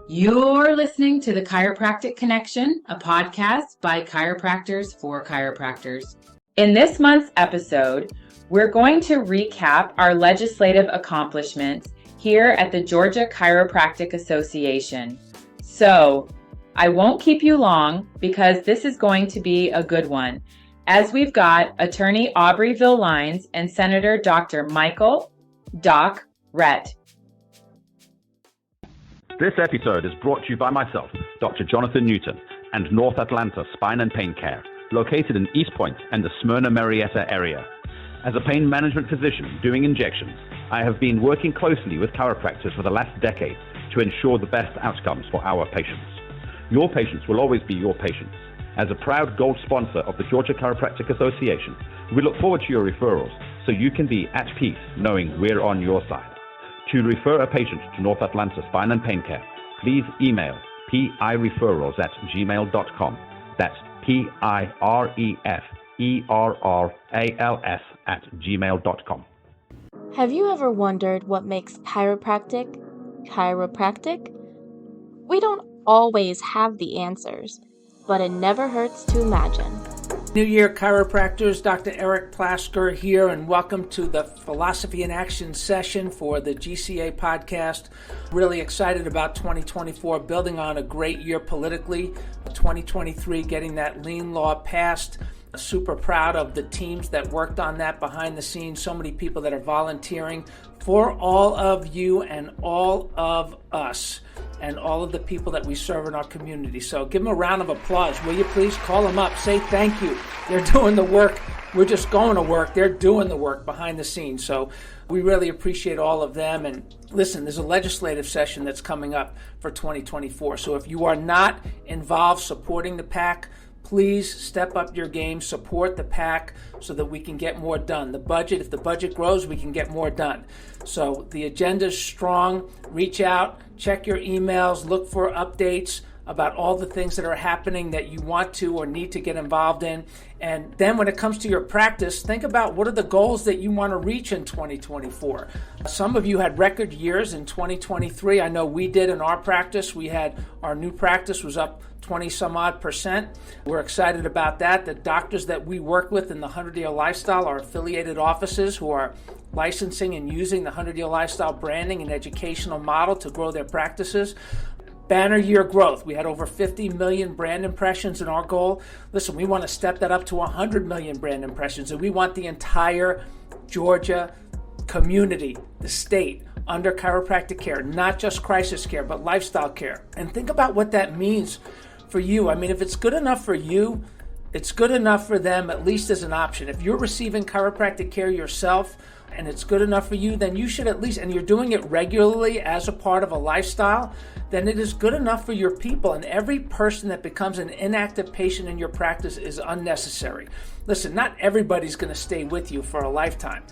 You're listening to the Chiropractic Connection, a podcast by chiropractors for chiropractors. In this month's episode, we're going to recap our legislative accomplishments here at the Georgia Chiropractic Association. So, I won't keep you long because this is going to be a good one, as we've got Attorney Aubrey Villines and Senator Dr. Michael Doc Rhett. This episode is brought to you by myself, Dr. Jonathan Newton, and North Atlanta Spine and Pain Care, located in East Point and the Smyrna-Marietta area. As a pain management physician doing injections, I have been working closely with chiropractors for the last decade to ensure the best outcomes for our patients. Your patients will always be your patients. As a proud gold sponsor of the Georgia Chiropractic Association, we look forward to your referrals so you can be at peace knowing we're on your side. To refer a patient to North Atlanta Spine and Pain Care, please email pireferrals@gmail.com. That's pireferrals@gmail.com. Have you ever wondered what makes chiropractic? We don't always have the answers, but it never hurts to imagine. New Year chiropractors, Dr. Eric Plasker here, and welcome to the Philosophy in Action session for the GCA podcast. Really excited about 2024, building on a great year politically. 2023, getting that lien law passed. Super proud of the teams that worked on that behind the scenes. So many people that are volunteering for all of you and all of us and all of the people that we serve in our community. So give them a round of applause, will you please? Call them up, say thank you. They're doing the work. We're just going to work. They're doing the work behind the scenes. So we really appreciate all of them. And listen, there's a legislative session that's coming up for 2024. So if you are not involved supporting the PAC, please step up your game, support the PAC so that we can get more done. The budget, if the budget grows, we can get more done. So the agenda is strong. Reach out, check your emails, look for updates about all the things that are happening that you want to or need to get involved in. And then when it comes to your practice, think about what are the goals that you want to reach in 2024. Some of you had record years in 2023. I know we did in our practice. We had our new practice was up 20 some odd %. We're excited about that. The doctors that we work with in the 100-Year Lifestyle are affiliated offices who are licensing and using the 100-Year Lifestyle branding and educational model to grow their practices. Banner year growth. We had over 50 million brand impressions in our goal. Listen, we want to step that up to 100 million brand impressions, and we want the entire Georgia community, the state, under chiropractic care, not just crisis care, but lifestyle care. And think about what that means for you. I mean, if it's good enough for you, it's good enough for them, at least as an option. If you're receiving chiropractic care yourself and it's good enough for you, then you should at least, and you're doing it regularly as a part of a lifestyle, then it is good enough for your people. And every person that becomes an inactive patient in your practice is unnecessary. Listen, not everybody's going to stay with you for a lifetime.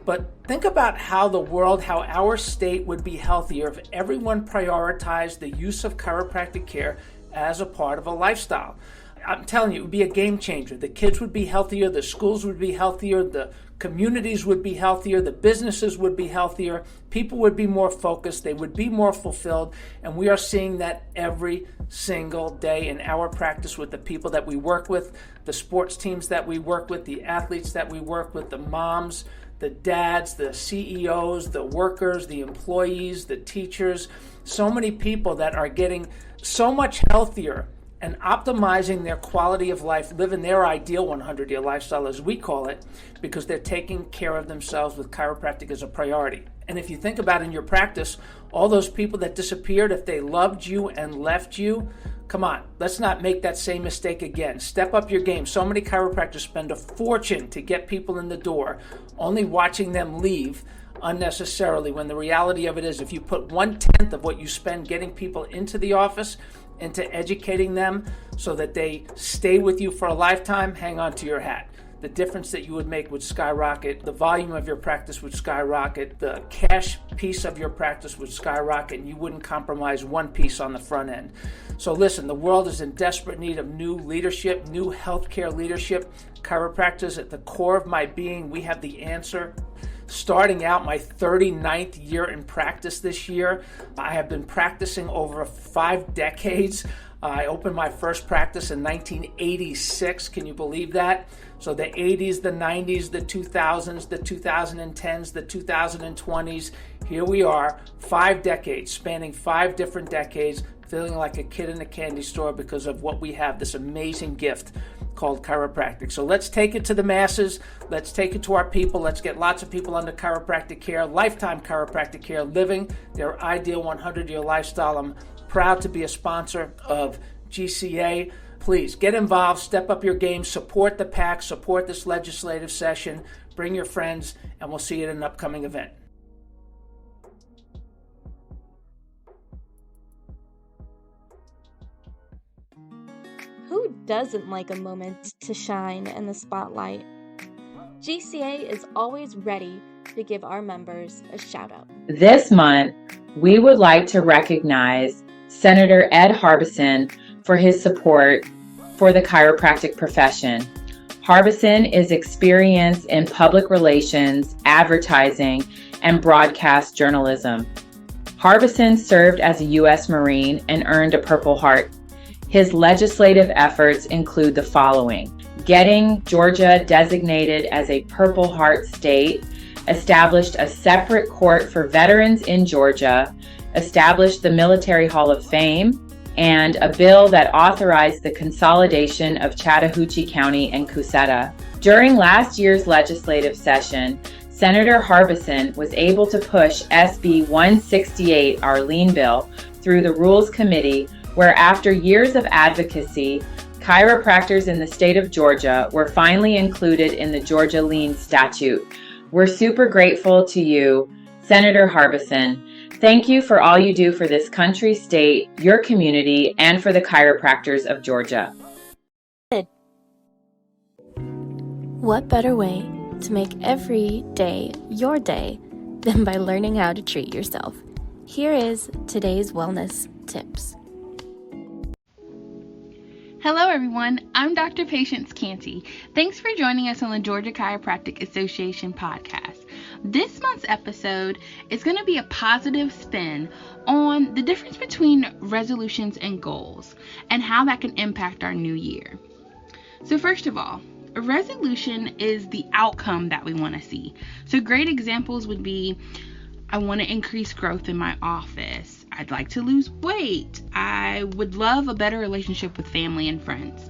But think about how the world, how our state would be healthier if everyone prioritized the use of chiropractic care as a part of a lifestyle. I'm telling you, it would be a game changer. The kids would be healthier, the schools would be healthier, the communities would be healthier, the businesses would be healthier, people would be more focused, they would be more fulfilled, and we are seeing that every single day in our practice with the people that we work with, the sports teams that we work with, the athletes that we work with, the moms, the dads, the CEOs, the workers, the employees, the teachers, so many people that are getting so much healthier and optimizing their quality of life, living their ideal 100-year lifestyle, as we call it, because they're taking care of themselves with chiropractic as a priority. And if you think about in your practice, all those people that disappeared, if they loved you and left you, come on, let's not make that same mistake again. Step up your game. So many chiropractors spend a fortune to get people in the door, only watching them leave unnecessarily, when the reality of it is if you put 1/10 of what you spend getting people into the office, into educating them so that they stay with you for a lifetime, hang on to your hat. The difference that you would make would skyrocket. The volume of your practice would skyrocket. The cash piece of your practice would skyrocket, and you wouldn't compromise one piece on the front end. So listen, the world is in desperate need of new leadership, new healthcare leadership. Chiropractors at the core of my being, we have the answer. starting out my 39th year in practice this year. I have been practicing over 5 decades. I opened my first practice in 1986. Can you believe that? So the 80s, the 90s, the 2000s, the 2010s, the 2020s. Here we are, 5 decades, spanning 5 different decades, feeling like a kid in a candy store because of what we have, this amazing gift called chiropractic. So let's take it to the masses. Let's take it to our people. Let's get lots of people under chiropractic care, lifetime chiropractic care, living their ideal 100-year lifestyle. I'm proud to be a sponsor of GCA. Please get involved, step up your game, support the PAC, support this legislative session, bring your friends, and we'll see you at an upcoming event. Who doesn't like a moment to shine in the spotlight? GCA is always ready to give our members a shout out. This month, we would like to recognize Senator Ed Harbison for his support for the chiropractic profession. Harbison is experienced in public relations, advertising, and broadcast journalism. Harbison served as a U.S. Marine and earned a Purple Heart. His legislative efforts include the following: getting Georgia designated as a Purple Heart state, established a separate court for veterans in Georgia, established the Military Hall of Fame, and a bill that authorized the consolidation of Chattahoochee County and Cusseta. During last year's legislative session, Senator Harbison was able to push SB 168, our lien bill, through the Rules Committee, where after years of advocacy, chiropractors in the state of Georgia were finally included in the Georgia lien statute. We're super grateful to you, Senator Harbison. Thank you for all you do for this country, state, your community, and for the chiropractors of Georgia. What better way to make every day your day than by learning how to treat yourself? Here is today's wellness tips. Hello everyone, I'm Dr. Patience Canty. Thanks for joining us on the Georgia Chiropractic Association podcast. This month's episode is going to be a positive spin on the difference between resolutions and goals and how that can impact our new year. So first of all, a resolution is the outcome that we want to see. So great examples would be, I want to increase growth in my office. I'd like to lose weight. I would love a better relationship with family and friends.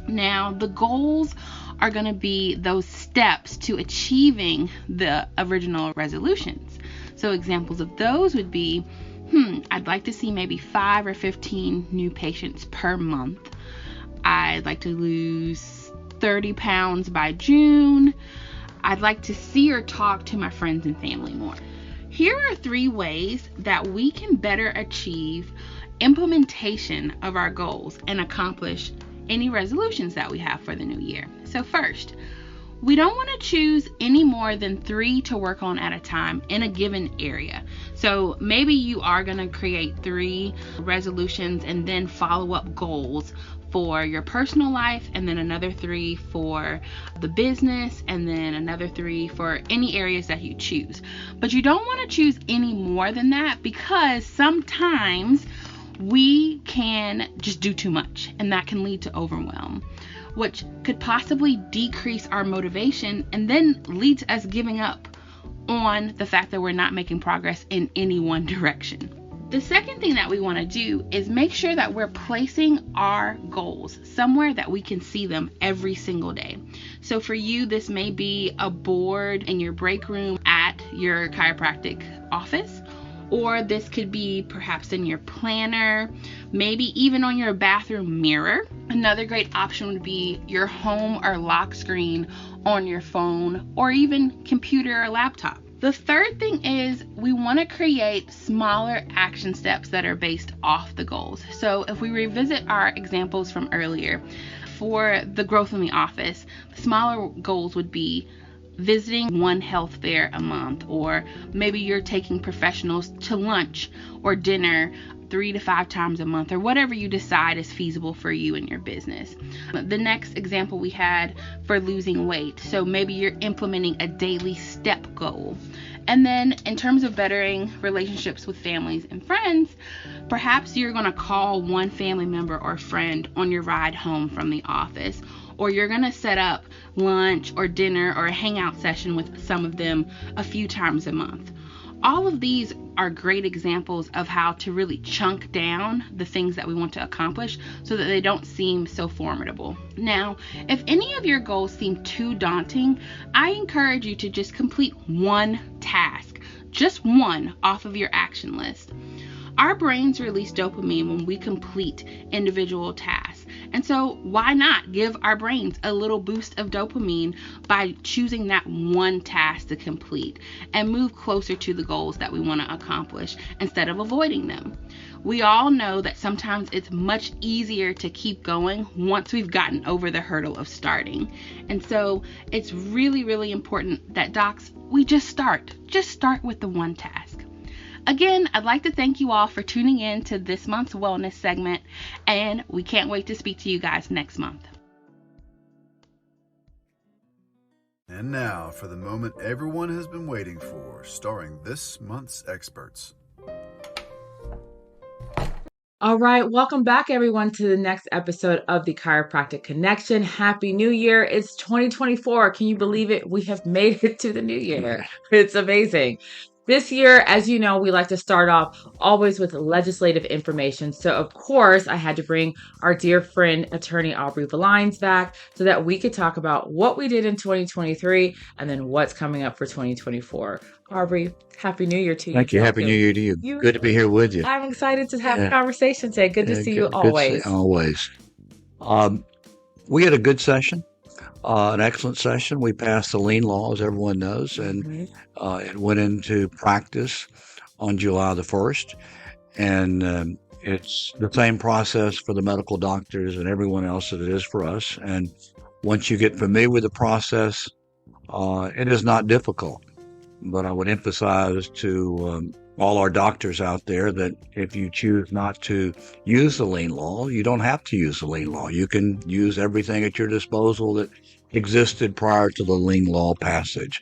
Now, the goals are going to be those steps to achieving the original resolutions. So examples of those would be, I'd like to see maybe 5 or 15 new patients per month. I'd like to lose 30 pounds by June. I'd like to see or talk to my friends and family more. Here are 3 ways that we can better achieve implementation of our goals and accomplish any resolutions that we have for the new year. So first, we don't want to choose any more than 3 to work on at a time in a given area. So maybe you are going to create 3 resolutions and then follow up goals for your personal life, and then another 3 for the business, and then another 3 for any areas that you choose. But you don't want to choose any more than that, because sometimes we can just do too much, and that can lead to overwhelm, which could possibly decrease our motivation and then lead to us giving up on the fact that we're not making progress in any one direction. The second thing that we want to do is make sure that we're placing our goals somewhere that we can see them every single day. So for you, this may be a board in your break room at your chiropractic office, or this could be perhaps in your planner, maybe even on your bathroom mirror. Another great option would be your home or lock screen on your phone, or even computer or laptop. The third thing is we want to create smaller action steps that are based off the goals. So if we revisit our examples from earlier, for the growth in the office, the smaller goals would be visiting 1 health fair a month, or maybe you're taking professionals to lunch or dinner 3 to 5 times a month, or whatever you decide is feasible for you and your business. The next example we had for losing weight. So maybe you're implementing a daily step goal. And then in terms of bettering relationships with families and friends, perhaps you're going to call one family member or friend on your ride home from the office, or you're going to set up lunch or dinner or a hangout session with some of them a few times a month. All of these are great examples of how to really chunk down the things that we want to accomplish so that they don't seem so formidable. Now, if any of your goals seem too daunting, I encourage you to just complete one task, just one off of your action list. Our brains release dopamine when we complete individual tasks. And so why not give our brains a little boost of dopamine by choosing that one task to complete and move closer to the goals that we want to accomplish instead of avoiding them? We all know that sometimes it's much easier to keep going once we've gotten over the hurdle of starting. And so it's really, really important that docs, we just start with the one task. Again, I'd like to thank you all for tuning in to this month's wellness segment, and we can't wait to speak to you guys next month. And now for the moment everyone has been waiting for, starring this month's experts. All right, welcome back everyone to the next episode of the Chiropractic Connection. Happy New Year. It's 2024. Can you believe it? We have made it to the new year. It's amazing. This year, as you know, we like to start off always with legislative information. So, of course, I had to bring our dear friend, Attorney Aubrey Villines, back so that we could talk about what we did in 2023 and then what's coming up for 2024. Aubrey, Happy New Year to you. Thank you. Happy New Year to you. Good to be here with you. I'm excited to have a conversation today. Good to see you Good always. to see, always. We had a good session. An excellent session. We passed the lien law, as everyone knows, and it went into practice on July the 1st. And it's the same process for the medical doctors and everyone else that it is for us. And once you get familiar with the process, it is not difficult. But I would emphasize to all our doctors out there that if you choose not to use the lien law, you don't have to use the lien law. You can use everything at your disposal that existed prior to the lien law passage.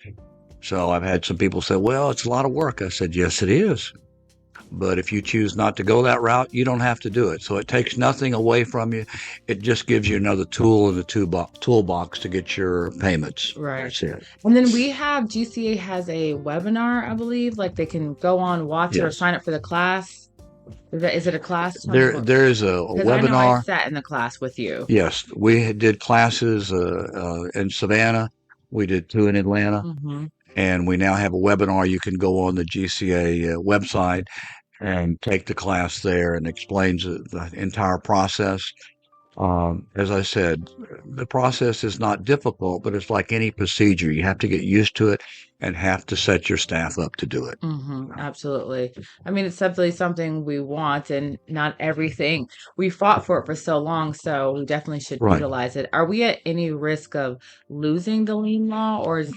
So I've had some people say, well, it's a lot of work. I said, yes, it is. But if you choose not to go that route, you don't have to do it. So it takes nothing away from you. It just gives you another tool in the toolbox to get your payments. Right. That's it. And then we have, GCA has a webinar, I believe, like they can go on, watch it, or sign up for the class. Is it a class? There is a webinar. I know I sat in the class with you. Yes, we did classes in Savannah. We did 2 in Atlanta. Mm-hmm. And we now have a webinar. You can go on the GCA website and take the class there, and explains the entire process. As I said, the process is not difficult, but it's like any procedure. You have to get used to it and have to set your staff up to do it. Mm-hmm, absolutely. I mean, it's definitely something we want, and not everything. We fought for it for so long, so we definitely should utilize it. Are we at any risk of losing the lien law, or is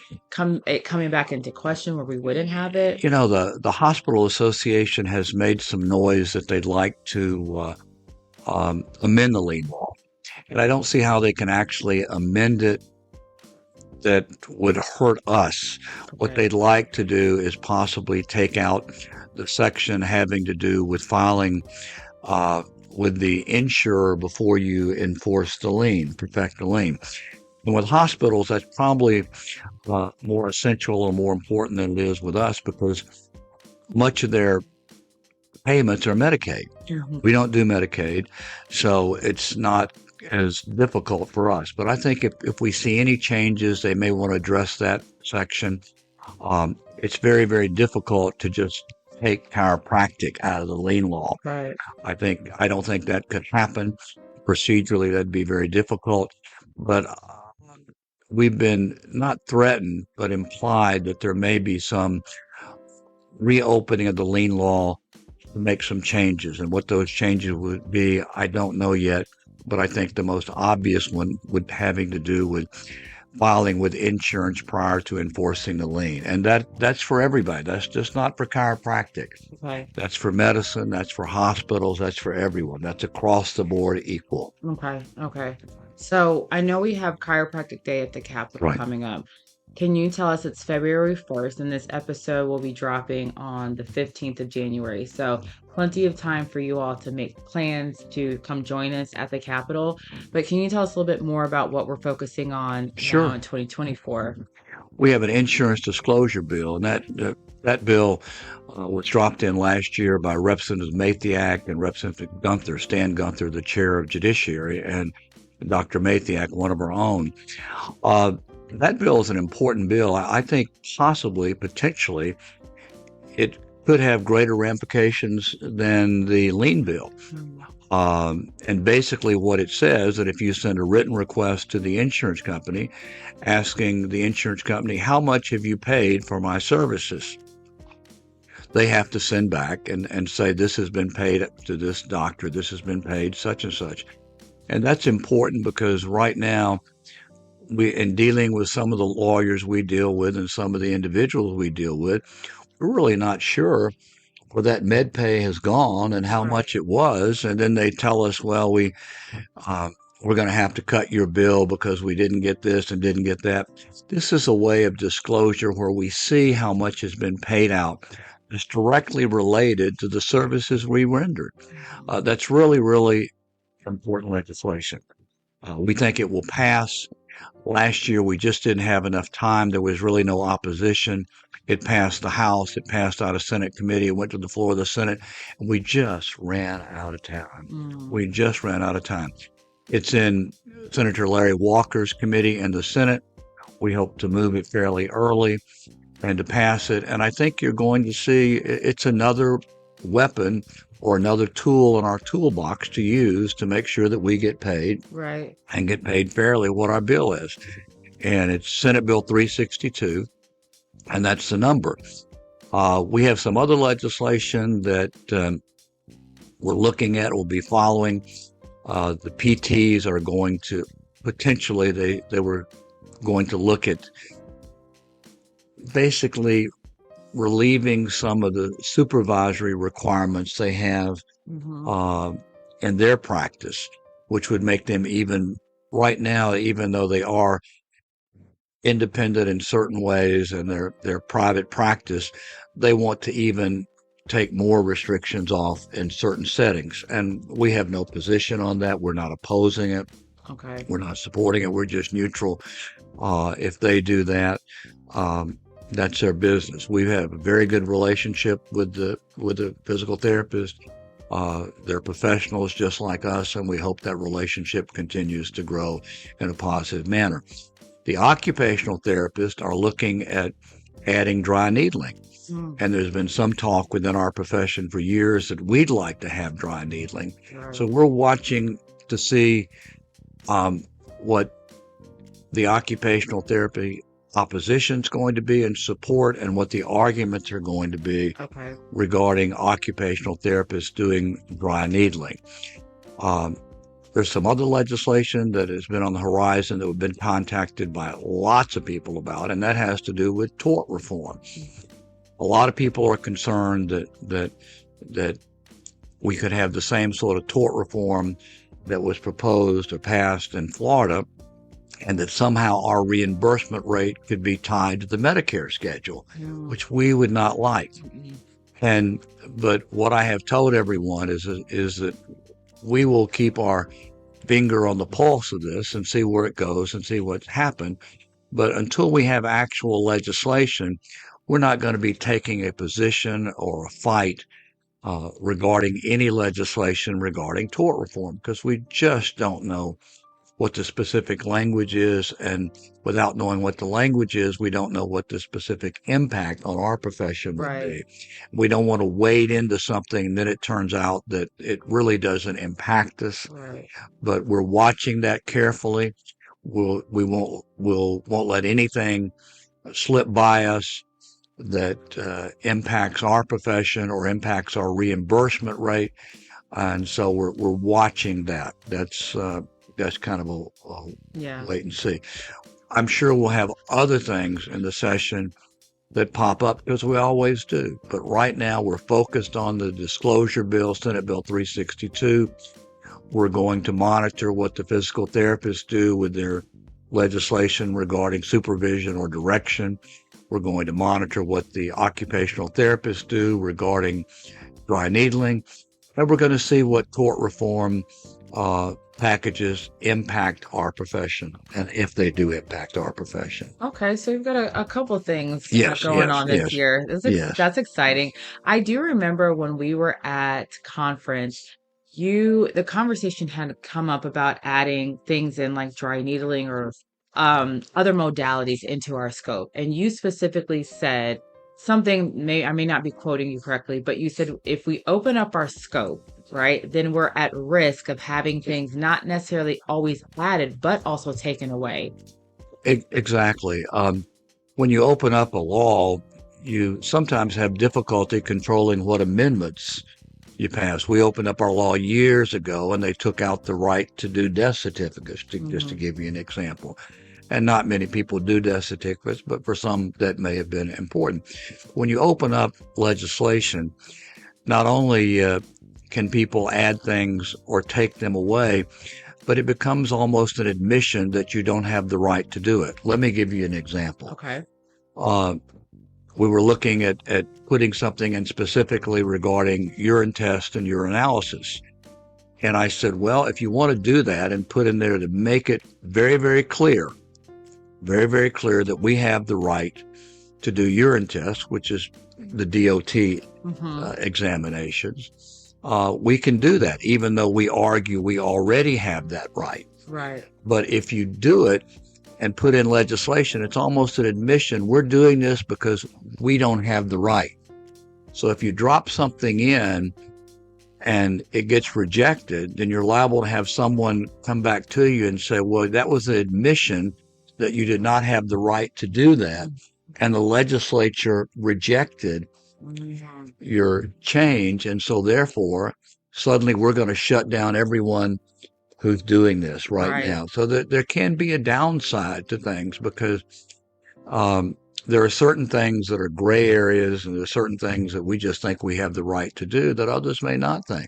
it coming back into question where we wouldn't have it? You know, the Hospital Association has made some noise that they'd like to amend the lien law. And I don't see how they can actually amend it that would hurt us. What they'd like to do is possibly take out the section having to do with filing with the insurer before you enforce the lien, perfect the lien. And with hospitals, that's probably more essential or more important than it is with us, because much of their payments are Medicaid. Mm-hmm. We don't do Medicaid, so it's not as difficult for us. But I think if we see any changes, they may want to address that section. It's very, very difficult to just take chiropractic out of the lien law. Right. I don't think that could happen. Procedurally, that'd be very difficult. But we've been not threatened, but implied that there may be some reopening of the lien law to make some changes. And what those changes would be, I don't know yet. But I think the most obvious one having to do with filing with insurance prior to enforcing the lien. And that's for everybody. That's just not for chiropractic. Okay. That's for medicine. That's for hospitals. That's for everyone. That's across the board equal. Okay. So I know we have Chiropractic Day at the Capitol Right. coming up. Can you tell us it's February 1st, and this episode will be dropping on the 15th of January. So plenty of time for you all to make plans to come join us at the Capitol. But can you tell us a little bit more about what we're focusing on Sure. now in 2024? We have an insurance disclosure bill, and that bill was dropped in last year by Representative Mathiak and Representative Stan Gunther, the chair of Judiciary, and Dr. Mathiak, one of our own. That bill is an important bill. I think potentially, it could have greater ramifications than the lien bill. And basically what it says that if you send a written request to the insurance company asking the insurance company, how much have you paid for my services? They have to send back and say, this has been paid to this doctor, this has been paid such and such. And that's important because right now, in dealing with some of the lawyers we deal with and some of the individuals we deal with, we're really not sure where that med pay has gone and how much it was. And then they tell us, well, we're going to have to cut your bill because we didn't get this and didn't get that. This is a way of disclosure where we see how much has been paid out. It's directly related to the services we rendered. That's really, really important legislation. We think it will pass. Last year, we just didn't have enough time. There was really no opposition. It passed the House. It passed out of Senate committee. It went to the floor of the Senate. And we just ran out of time. We just ran out of time. It's in Senator Larry Walker's committee in the Senate. We hope to move it fairly early and to pass it. And I think you're going to see it's another weapon or another tool in our toolbox to use to make sure that we get paid and get paid fairly what our bill is. And it's Senate Bill 362, and that's the number. We have some other legislation that we're looking at, we'll be following. The PTs are going to potentially, they were going to look at basically relieving some of the supervisory requirements they have in their practice, which would make them even right now, even though they are independent in certain ways and their private practice, they want to even take more restrictions off in certain settings. And we have no position on that. We're not opposing it. Okay. We're not supporting it. We're just neutral. If they do that, that's their business. We have a very good relationship with the physical therapist. They're professionals just like us, and we hope that relationship continues to grow in a positive manner. The occupational therapists are looking at adding dry needling. And there's been some talk within our profession for years that we'd like to have dry needling. So we're watching to see what the occupational therapy opposition is going to be in support and what the arguments are going to be regarding occupational therapists doing dry needling. There's some other legislation that has been on the horizon that we've been contacted by lots of people about, and that has to do with tort reform. A lot of people are concerned that we could have the same sort of tort reform that was proposed or passed in Florida, and that somehow our reimbursement rate could be tied to the Medicare schedule, which we would not like. But what I have told everyone is that we will keep our finger on the pulse of this and see where it goes and see what's happened. But until we have actual legislation, we're not going to be taking a position or a fight regarding any legislation regarding tort reform, because we just don't know what the specific language is, and without knowing what the language is, we don't know what the specific impact on our profession would be. We don't want to wade into something and then it turns out that it really doesn't impact us. But we're watching that carefully. We won't let anything slip by us that impacts our profession or impacts our reimbursement rate, and so we're watching that. That's kind of a wait and see. I'm sure we'll have other things in the session that pop up because we always do. But right now we're focused on the disclosure bill, Senate Bill 362. We're going to monitor what the physical therapists do with their legislation regarding supervision or direction. We're going to monitor what the occupational therapists do regarding dry needling. And we're going to see what tort reform packages impact our profession, and if they do impact our profession. Okay, so you've got a couple things Yes, going yes, on this yes, year. yes. That's exciting. I do remember when we were at conference, the conversation had come up about adding things in like dry needling or other modalities into our scope. And you specifically said something, I may not be quoting you correctly, but you said if we open up our scope, right, then we're at risk of having things not necessarily always added, but also taken away. Exactly. When you open up a law, you sometimes have difficulty controlling what amendments you pass. We opened up our law years ago, and they took out the right to do death certificates, just to give you an example. And not many people do death certificates, but for some that may have been important. When you open up legislation, not only can people add things or take them away, but it becomes almost an admission that you don't have the right to do it. Let me give you an example. Okay. We were looking at putting something in specifically regarding urine test and urinalysis. And I said, well, if you want to do that and put in there to make it very, very clear that we have the right to do urine tests, which is the DOT examinations, we can do that, even though we argue we already have that right. Right. But if you do it and put in legislation, it's almost an admission. We're doing this because we don't have the right. So if you drop something in and it gets rejected, then you're liable to have someone come back to you and say, well, that was an admission that you did not have the right to do that. And the legislature rejected your change. And so therefore, suddenly we're going to shut down everyone who's doing this right now. So there can be a downside to things because there are certain things that are gray areas, and there are certain things that we just think we have the right to do that others may not think.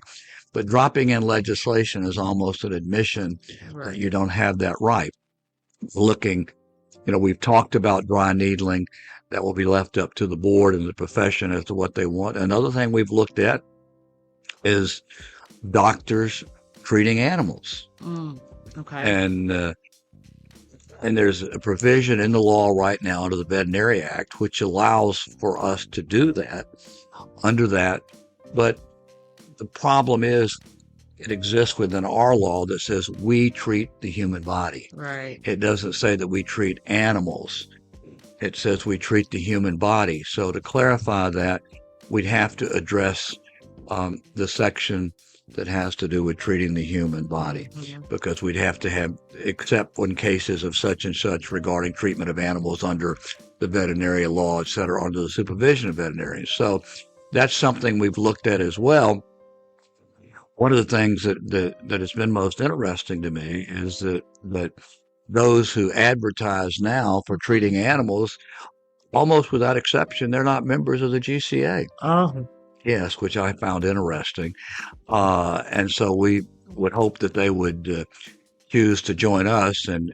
But dropping in legislation is almost an admission that you don't have that right. We've talked about dry needling. That will be left up to the board and the profession as to what they want. Another thing we've looked at is doctors treating animals. Okay. And there's a provision in the law right now under the Veterinary Act which allows for us to do that under that. But the problem is it exists within our law that says we treat the human body. Right. It doesn't say that we treat animals. It says we treat the human body. So to clarify that, we'd have to address the section that has to do with treating the human body, because we'd have to have, except in cases of such and such regarding treatment of animals under the veterinary law, et cetera, under the supervision of veterinarians. So that's something we've looked at as well. One of the things that has been most interesting to me is that those who advertise now for treating animals, almost without exception, they're not members of the GCA. Oh. Yes, which I found interesting. And so we would hope that they would choose to join us. And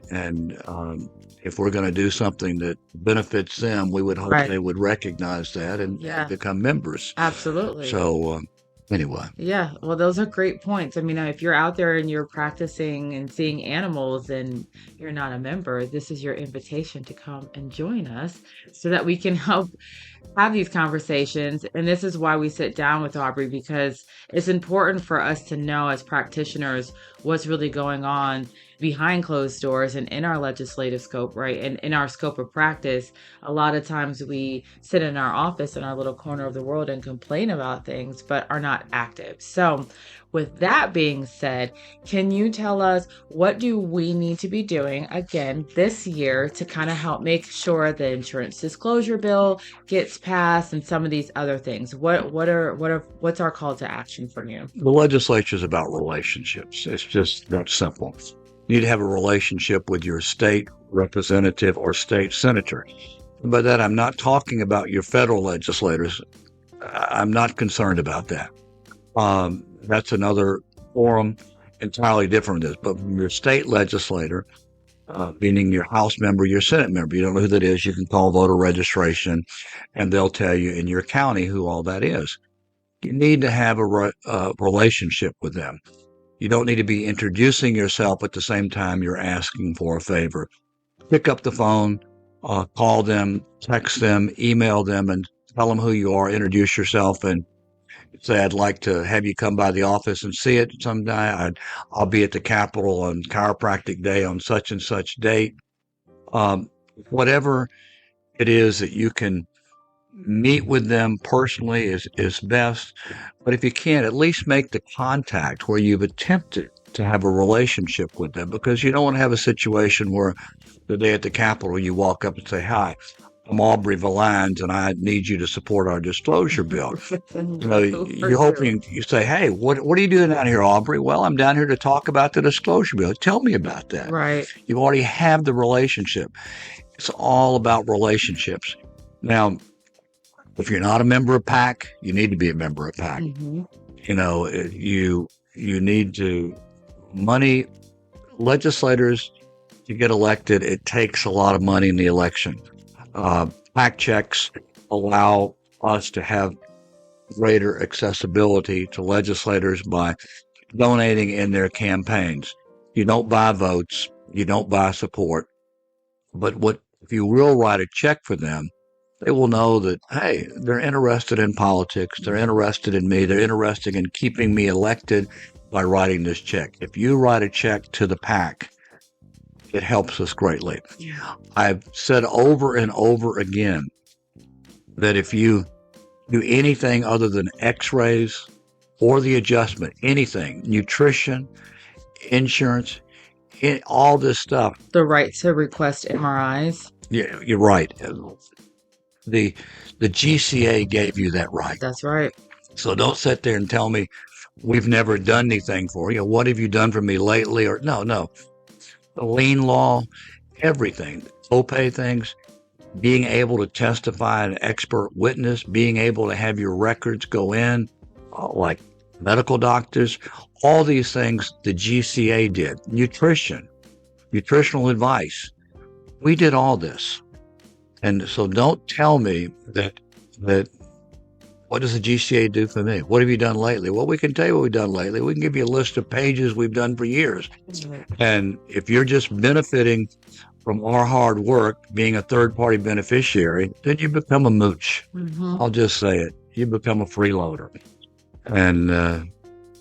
if we're going to do something that benefits them, we would hope they would recognize that and become members. Absolutely. So anyway. Yeah, well, those are great points. I mean, if you're out there and you're practicing and seeing animals and you're not a member, this is your invitation to come and join us so that we can help have these conversations. And this is why we sit down with Aubrey, because it's important for us to know as practitioners what's really going on behind closed doors and in our legislative scope, right? And in our scope of practice, a lot of times we sit in our office in our little corner of the world and complain about things, but are not active. So with that being said, can you tell us what do we need to be doing again this year to kind of help make sure the insurance disclosure bill gets passed and some of these other things? What's our call to action from you? The legislature is about relationships. It's just that simple. You need to have a relationship with your state representative, or state senator. By that, I'm not talking about your federal legislators. I'm not concerned about that. That's another forum entirely different from this. But from your state legislator, meaning your House member, your Senate member, you don't know who that is, you can call voter registration, and they'll tell you in your county who all that is. You need to have a relationship with them. You don't need to be introducing yourself at the same time you're asking for a favor. Pick up the phone, call them, text them, email them, and tell them who you are, introduce yourself, and say, I'd like to have you come by the office and see it someday. I'll be at the Capitol on Chiropractic Day on such and such date. Whatever it is that you can meet with them personally is best. But if you can't, at least make the contact where you've attempted to have a relationship with them, because you don't want to have a situation where the day at the Capitol you walk up and say, hi, I'm Aubrey Villines, and I need you to support our disclosure bill. You're hoping you say, hey, what are you doing down here, Aubrey? Well, I'm down here to talk about the disclosure bill. Tell me about that. Right. You already have the relationship. It's all about relationships. Now, if you're not a member of PAC, you need to be a member of PAC. Mm-hmm. You need to money. Legislators, to get elected, it takes a lot of money in the election. PAC checks allow us to have greater accessibility to legislators by donating in their campaigns. You don't buy votes, you don't buy support, but if you will write a check for them, they will know that, hey, they're interested in politics, they're interested in me, they're interested in keeping me elected by writing this check. If you write a check to the PAC, it helps us greatly. I've said over and over again that if you do anything other than x-rays or the adjustment, anything, nutrition, insurance, all this stuff. The right to request MRIs. Yeah, you're right. The GCA gave you that right. That's right. So don't sit there and tell me we've never done anything for you. What have you done for me lately? Or no. The lien law, everything, copay things, being able to testify an expert witness, being able to have your records go in, like medical doctors, all these things the GCA did. Nutrition, nutritional advice. We did all this. And so don't tell me that what does the GCA do for me? What have you done lately? Well, we can tell you what we've done lately. We can give you a list of pages we've done for years. And if you're just benefiting from our hard work, being a third-party beneficiary, then you become a mooch. Mm-hmm. I'll just say it. You become a freeloader. And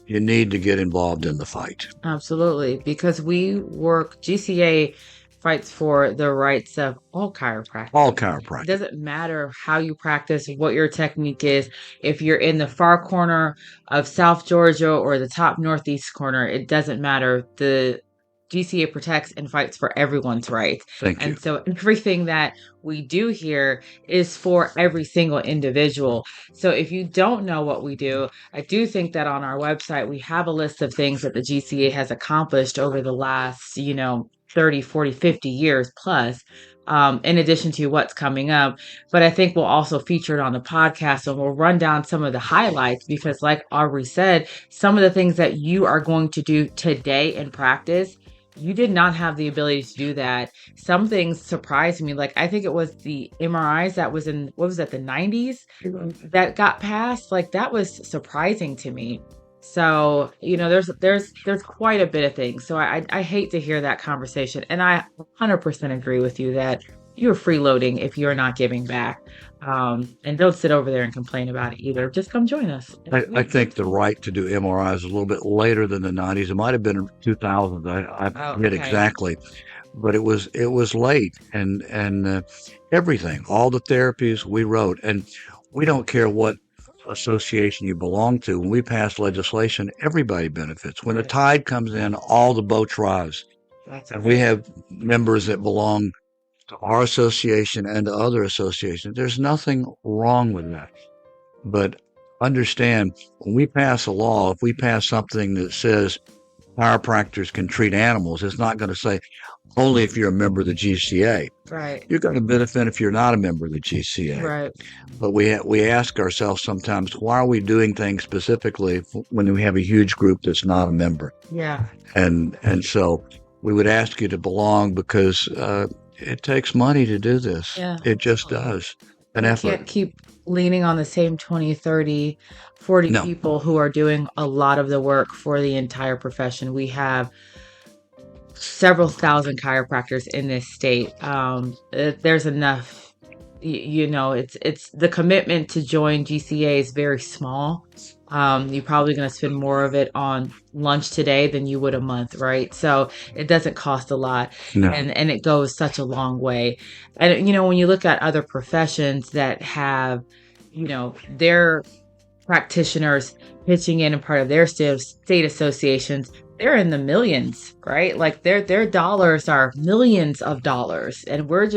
you need to get involved in the fight. Absolutely. Because GCA fights for the rights of all chiropractors. All chiropractors. It doesn't matter how you practice, what your technique is. If you're in the far corner of South Georgia or the top Northeast corner, it doesn't matter. The GCA protects and fights for everyone's rights. Thank you. And so everything that we do here is for every single individual. So if you don't know what we do, I do think that on our website, we have a list of things that the GCA has accomplished over the last, 30, 40, 50 years plus, in addition to what's coming up. But I think we'll also feature it on the podcast, and we'll run down some of the highlights because, like Aubrey said, some of the things that you are going to do today in practice, you did not have the ability to do that. Some things surprised me. Like, I think it was the MRIs that was in, what was that, the 90s that got passed? Like, that was surprising to me. So, there's quite a bit of things. So I hate to hear that conversation. And I 100% agree with you that you're freeloading if you're not giving back. And don't sit over there and complain about it either. Just come join us. I think the right to do MRI is a little bit later than the 90s. It might have been in 2000. I forget exactly. But it was late. And everything, all the therapies we wrote. And we don't care what association you belong to. When we pass legislation, everybody benefits. When the tide comes in, all the boats rise. And we have members that belong to our association and to other associations. There's nothing wrong with that. But understand, when we pass a law, if we pass something that says chiropractors can treat animals, it's not going to say only if you're a member of the GCA. Right. You're going to benefit if you're not a member of the GCA. Right. But we ask ourselves sometimes, why are we doing things specifically when we have a huge group that's not a member? Yeah. And so we would ask you to belong because it takes money to do this. Yeah. It just does. An You effort. can't keep leaning on the same 20, 30, 40 No. people who are doing a lot of the work for the entire profession. We have several thousand chiropractors in this state. There's enough, it's the commitment to join GCA is very small. You're probably going to spend more of it on lunch today than you would a month, right? So it doesn't cost a lot. No. And it goes such a long way. And, when you look at other professions that have, their practitioners pitching in and part of their state associations, they're in the millions, right? Like their dollars are millions of dollars, and we're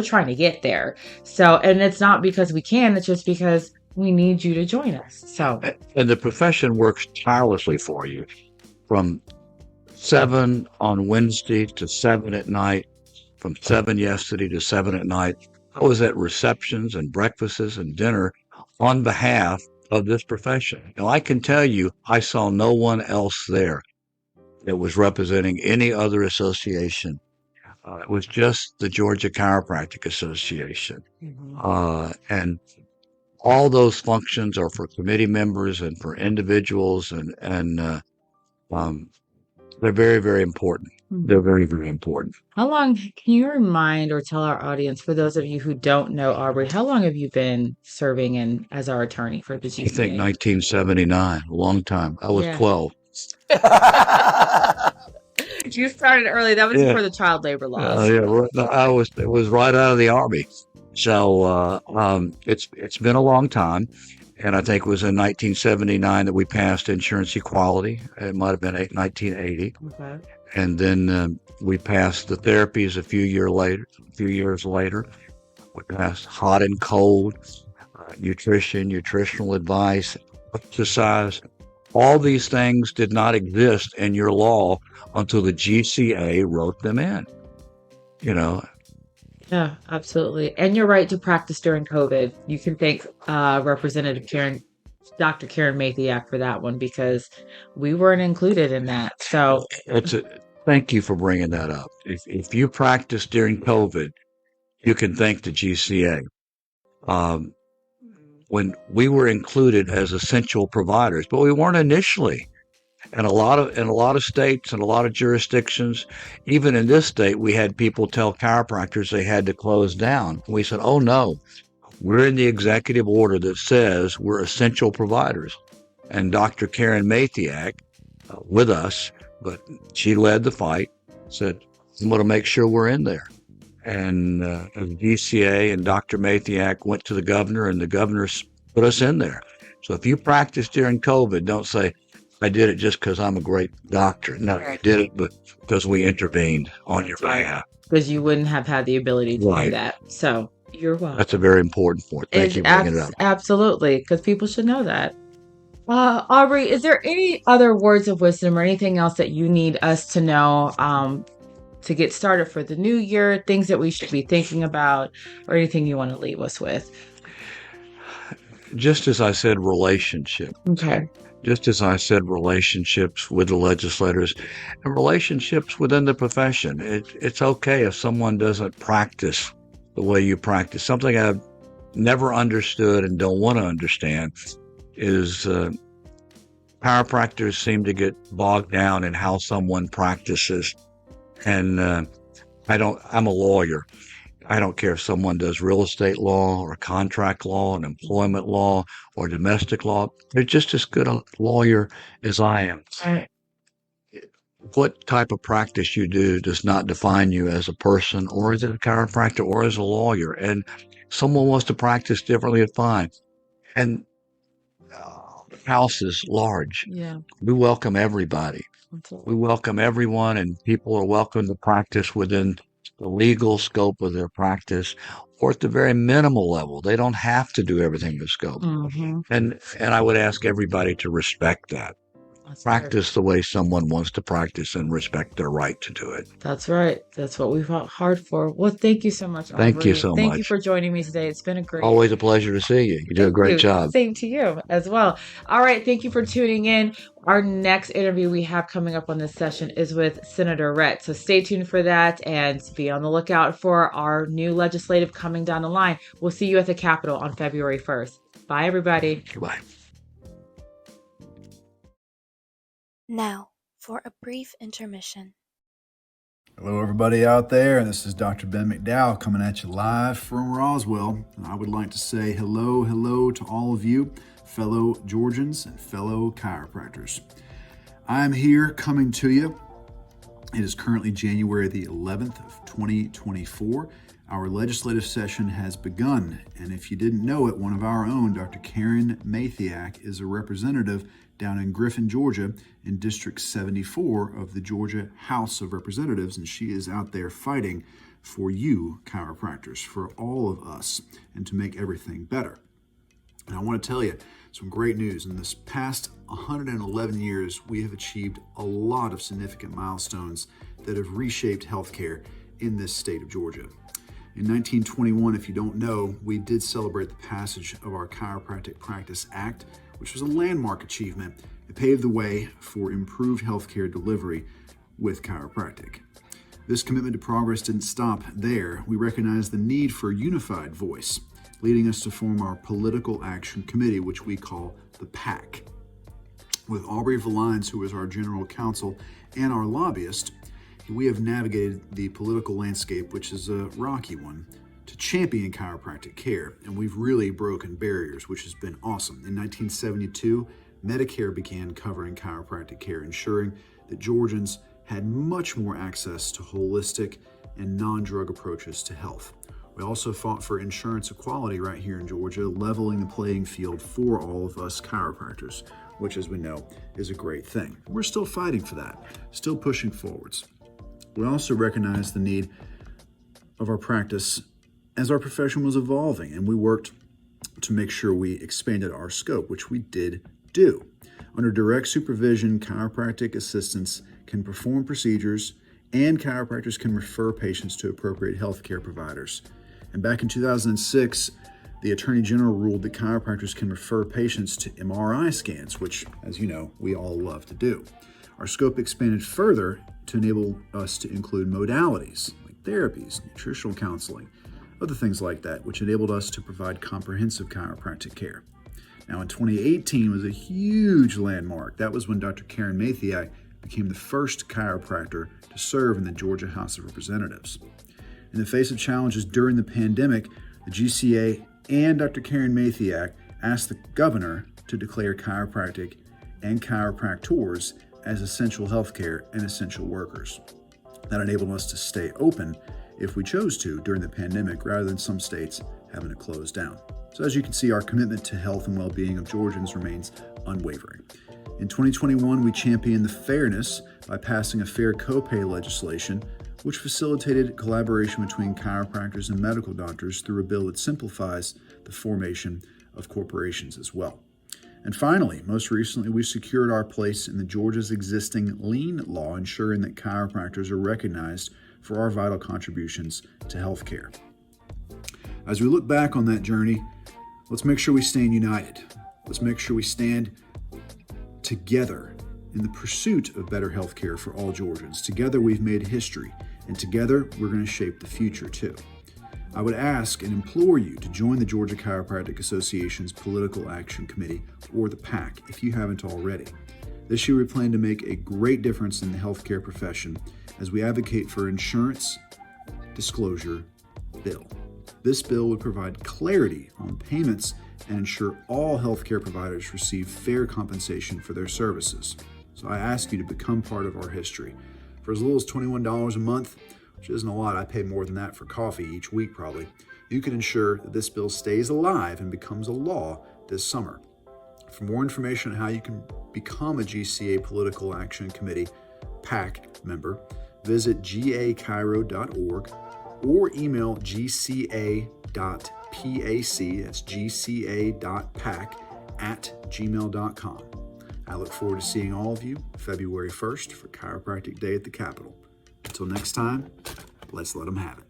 trying to get there. So, and it's not because we can, it's just because we need you to join us. So, and the profession works tirelessly for you from 7 on Wednesday to 7 at night, from 7 yesterday to 7 at night. I was at receptions and breakfasts and dinner on behalf of this profession. Now, I can tell you, I saw no one else there that was representing any other association. It was just the Georgia Chiropractic Association. And all those functions are for committee members and for individuals, and they're very, very important. They're very, very important. How long, can you remind or tell our audience, for those of you who don't know Aubrey, how long have you been serving as our attorney for the GCA? I think 1979, a long time. I was 12. You started early. That was before the child labor laws. It was right out of the Army. So it's been a long time. And I think it was in 1979 that we passed insurance equality. It might have been 1980. Okay. And then we passed the therapies a few years later. We passed hot and cold, nutrition, nutritional advice, exercise. All these things did not exist in your law until the GCA wrote them in. Yeah, absolutely. And you're right to practice during COVID. You can thank Dr. Karen Mathiak for that one, because we weren't included in that. So thank you for bringing that up. If you practice during COVID, you can thank the GCA. When we were included as essential providers, but we weren't initially. And a lot of states and a lot of jurisdictions, even in this state, we had people tell chiropractors they had to close down. We said, oh no, we're in the executive order that says we're essential providers. And Dr. Karen Mathiak, with us, but she led the fight, said, I'm going to make sure we're in there. And the GCA and Dr. Mathiak went to the governor, and the governor put us in there. So if you practice during COVID, don't say, I did it just because I'm a great doctor. No, you did it because we intervened on your behalf. Because you wouldn't have had the ability to do that. So you're welcome. That's a very important point. Thank you for bringing it up. Absolutely, because people should know that. Aubrey, is there any other words of wisdom or anything else that you need us to know to get started for the new year, things that we should be thinking about, or anything you want to leave us with? Just as I said, relationship. Okay. Just as I said, relationships with the legislators and relationships within the profession. It's okay if someone doesn't practice the way you practice. Something I've never understood and don't want to understand is chiropractors seem to get bogged down in how someone practices. And I'm a lawyer. I don't care if someone does real estate law or contract law and employment law or domestic law. They're just as good a lawyer as I am. Right. What type of practice you do does not define you as a person or as a chiropractor or as a lawyer. And someone wants to practice differently, it's fine. And the house is large. Yeah. We welcome everybody. We welcome everyone, and people are welcome to practice within the legal scope of their practice, or at the very minimal level. They don't have to do everything to scope. Mm-hmm. And I would ask everybody to respect that. practice the way someone wants to practice and respect their right to do it. That's right. That's what we fought hard for. Well, thank you so much, Thank you Aubrey. so Thank you much. for joining me today. It's been a great. Always a pleasure to see you. You do a Thank great you. job. Same to you as well. All right. Thank you for tuning in. Our next interview we have coming up on this session is with Senator Rhett. So stay tuned for that and be on the lookout for our new legislative coming down the line. We'll see you at the Capitol on February 1st. Bye, everybody. Goodbye. Now, for a brief intermission. Hello, everybody out there. This is Dr. Ben McDowell coming at you live from Roswell. And I would like to say hello to all of you, fellow Georgians and fellow chiropractors. I'm here coming to you. It is currently January the 11th of 2024. Our legislative session has begun. And if you didn't know it, one of our own, Dr. Karen Mathiak, is a representative down in Griffin, Georgia, in District 74 of the Georgia House of Representatives, and she is out there fighting for you, chiropractors, for all of us, and to make everything better. And I want to tell you some great news. In this past 111 years, we have achieved a lot of significant milestones that have reshaped healthcare in this state of Georgia. In 1921, if you don't know, we did celebrate the passage of our Chiropractic Practice Act, which was a landmark achievement. It paved the way for improved healthcare delivery with chiropractic. This commitment to progress didn't stop there. We recognized the need for a unified voice, leading us to form our Political Action Committee, which we call the PAC. With Aubrey Villines, who is our General Counsel and our lobbyist, we have navigated the political landscape, which is a rocky one, to champion chiropractic care, and we've really broken barriers, which has been awesome. In 1972, Medicare began covering chiropractic care, ensuring that Georgians had much more access to holistic and non-drug approaches to health. We also fought for insurance equality right here in Georgia, leveling the playing field for all of us chiropractors, which, as we know, is a great thing. We're still fighting for that, still pushing forwards. We also recognize the need of our practice as our profession was evolving, and we worked to make sure we expanded our scope, which we did do. Under direct supervision, chiropractic assistants can perform procedures, and chiropractors can refer patients to appropriate healthcare providers. And back in 2006, the Attorney General ruled that chiropractors can refer patients to MRI scans, which, as you know, we all love to do. Our scope expanded further to enable us to include modalities like therapies, nutritional counseling, other things like that, which enabled us to provide comprehensive chiropractic care. Now, in 2018 was a huge landmark. That was when Dr. Karen Mathiak became the first chiropractor to serve in the Georgia House of Representatives. In the face of challenges during the pandemic, the GCA and Dr. Karen Mathiak asked the governor to declare chiropractic and chiropractors as essential healthcare and essential workers. That enabled us to stay open if we chose to during the pandemic, rather than some states having to close down. So as you can see, our commitment to health and well-being of Georgians remains unwavering. In 2021, we championed the fairness by passing a fair copay legislation, which facilitated collaboration between chiropractors and medical doctors through a bill that simplifies the formation of corporations as well. And finally, most recently, we secured our place in the Georgia's existing lien law, ensuring that chiropractors are recognized for our vital contributions to healthcare. As we look back on that journey, let's make sure we stand united. Let's make sure we stand together in the pursuit of better healthcare for all Georgians. Together, we've made history, and together, we're going to shape the future too. I would ask and implore you to join the Georgia Chiropractic Association's Political Action Committee, or the PAC, if you haven't already. This year, we plan to make a great difference in the healthcare profession as we advocate for insurance disclosure bill. This bill would provide clarity on payments and ensure all healthcare providers receive fair compensation for their services. So I ask you to become part of our history. For as little as $21 a month, which isn't a lot, I pay more than that for coffee each week probably, you can ensure that this bill stays alive and becomes a law this summer. For more information on how you can become a GCA Political Action Committee PAC member, visit gachiro.org or email gca.pac, that's gca.pac @gmail.com. I look forward to seeing all of you February 1st for Chiropractic Day at the Capitol. Until next time, let's let them have it.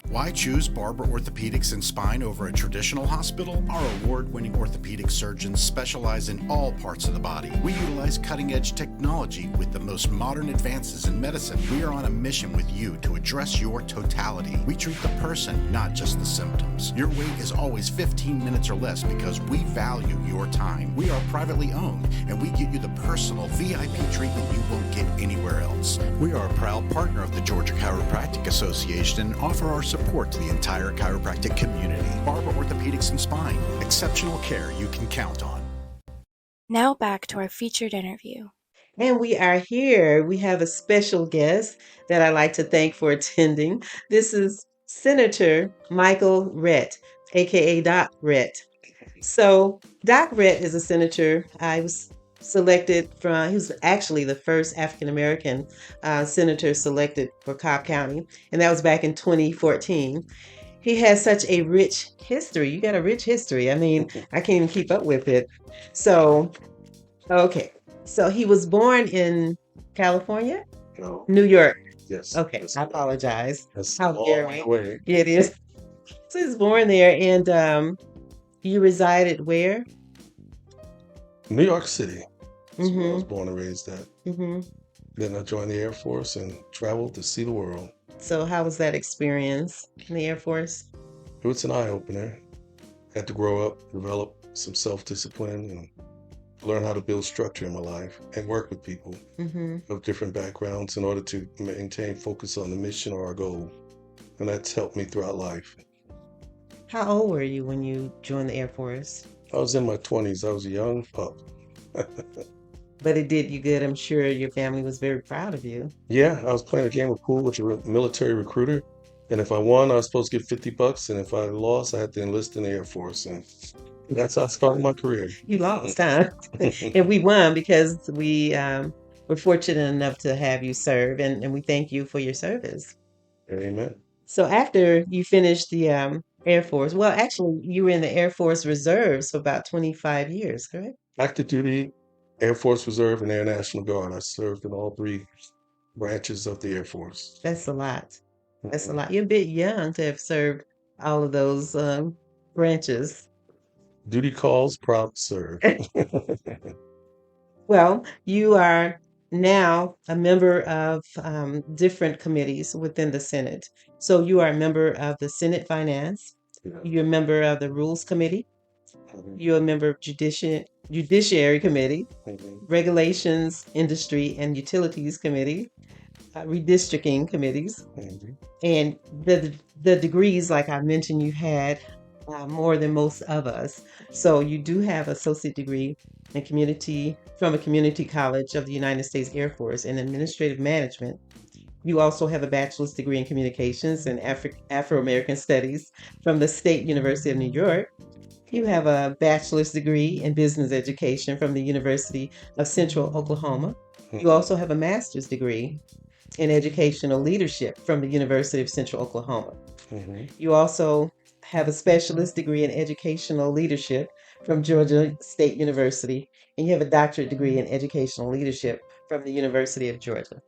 Why choose Barber Orthopedics and Spine over a traditional hospital? Our award-winning orthopedic surgeons specialize in all parts of the body. We utilize cutting-edge technology with the most modern advances in medicine. We are on a mission with you to address your totality. We treat the person, not just the symptoms. Your wait is always 15 minutes or less because we value your time. We are privately owned, and we get you the personal VIP treatment you won't get anywhere else. We are a proud partner of the Georgia Chiropractic Association and offer our support to the entire chiropractic community. Barber Orthopedics and Spine, exceptional care you can count on. Now back to our featured interview. And we are here. We have a special guest that I'd like to thank for attending. This is Senator Michael Rhett, aka Doc Rhett. So Doc Rhett is a senator. I was selected he was actually the first African-American senator selected for Cobb County, and that was back in 2014. He has such a rich history. You got a rich history. I mean, I can't even keep up with it. So, okay. So he was born in California? No. New York. Yes. Okay, I apologize. That's How all dare my we? way. Yeah, it is. So he was born there, and you resided where? New York City. That's where I was Mm-hmm. born and raised at. Mm-hmm. Then I joined the Air Force and traveled to see the world. So how was that experience in the Air Force? It was an eye-opener. Had to grow up, develop some self-discipline, and learn how to build structure in my life and work with people Mm-hmm. of different backgrounds in order to maintain focus on the mission or our goal. And that's helped me throughout life. How old were you when you joined the Air Force? I was in my 20s. I was a young pup. But it did you good. I'm sure your family was very proud of you. Yeah, I was playing a game of pool with a military recruiter. And if I won, I was supposed to get $50. And if I lost, I had to enlist in the Air Force. And that's how I started my career. You lost, huh? And we won because we were fortunate enough to have you serve, and we thank you for your service. Amen. So after you finished the Air Force, well, actually, you were in the Air Force Reserves for about 25 years, correct? Active duty, Air Force Reserve, and Air National Guard. I served in all three branches of the Air Force. That's a lot. That's a Mhm. lot. You're a bit young to have served all of those branches. Duty calls, proud to serve. Well, you are now a member of different committees within the Senate. So you are a member of the Senate Finance. Yeah. You're a member of the Rules Committee. Mhm. You're a member of Judiciary Committee, Mhm. Regulations, Industry, and Utilities Committee, Redistricting Committees. Mhm. And the degrees, like I mentioned, you had more than most of us. So you do have associate degree in community from a community college of the United States Air Force in administrative management. You also have a bachelor's degree in communications and Afro-American studies from the State University of New York. You have a bachelor's degree in business education from the University of Central Oklahoma. You also have a master's degree in educational leadership from the University of Central Oklahoma. Mhm. You also have a specialist degree in educational leadership from Georgia State University, and you have a doctorate degree in educational leadership from the University of Georgia.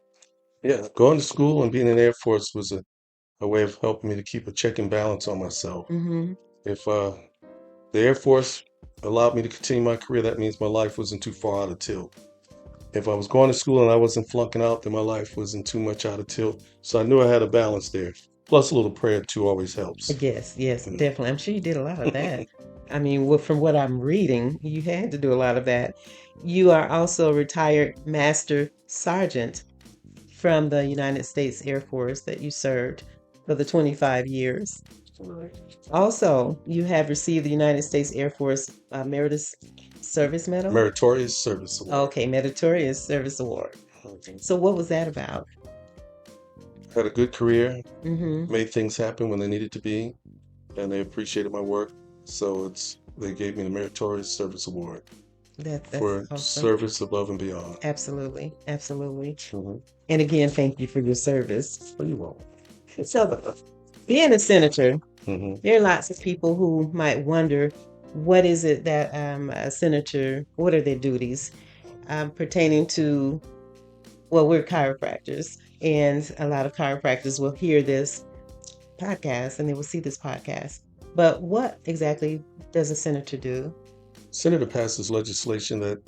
Yeah, going to school and being in the Air Force was a way of helping me to keep a check and balance on myself. Mm-hmm. If the Air Force allowed me to continue my career, that means my life wasn't too far out of tilt. If I was going to school and I wasn't flunking out, then my life wasn't too much out of tilt. So I knew I had a balance there. Plus, a little prayer too always helps. Yes, Mm. definitely. I'm sure you did a lot of that. I mean, from what I'm reading, you had to do a lot of that. You are also a retired Master Sergeant from the United States Air Force that you served for the 25 years. Also, you have received the United States Air Force Meritorious Service Medal. Meritorious Service Award. Okay, Meritorious Service Award. Mhm. So what was that about? Had a good career, Mm-hmm. made things happen when they needed to be, and they appreciated my work. So they gave me the Meritorious Service Award That's for awesome. service above and beyond. Absolutely, absolutely. Mhm. And again, thank you for your service. What do you want? So, being a senator, Mhm. there are lots of people who might wonder, what is it that a senator, what are their duties? pertaining to, well, we're chiropractors, and a lot of chiropractors will hear this podcast and they will see this podcast. But what exactly does a senator do? Senator passes legislation that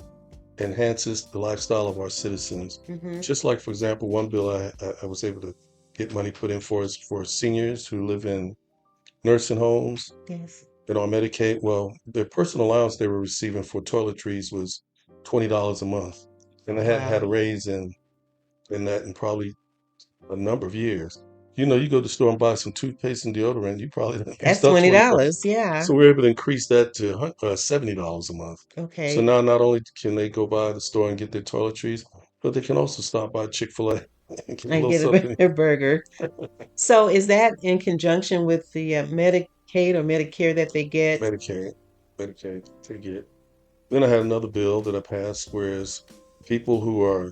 enhances the lifestyle of our citizens. Just like, for example, one bill I was able to get money put in for is for seniors who live in nursing homes. Yes. And on Medicaid, well, their personal allowance they were receiving for toiletries was $20 a month. And they hadn't had a raise in that in probably a number of years. You know, you go to the store and buy some toothpaste and deodorant, you probably That's $20, yeah. So we're able to increase that to $70 a month. Okay. So now not only can they go by the store and get their toiletries, but they can also stop by Chick-fil-A and get a burger. So is that in conjunction with the Medicaid or Medicare that they get? Medicaid, they get. Then I had another bill that I passed, whereas people who are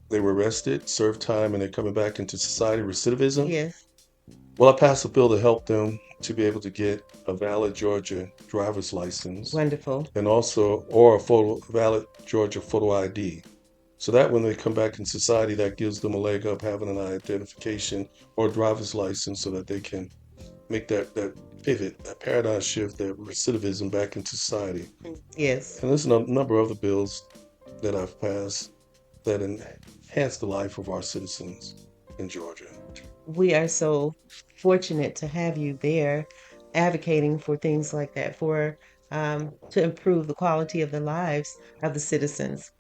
they were arrested, served time, and they're coming back into society, recidivism. Yes. Well, I passed a bill to help them to be able to get a valid Georgia driver's license. Wonderful. And also, or a valid Georgia photo ID. So that when they come back in society, that gives them a leg up having an identification or a driver's license so that they can make that pivot, that paradigm shift, that recidivism back into society. Yes. And there's a number of other bills that I've passed that enhance the life of our citizens in Georgia. We are so fortunate to have you there advocating for things like that, for to improve the quality of the lives of the citizens.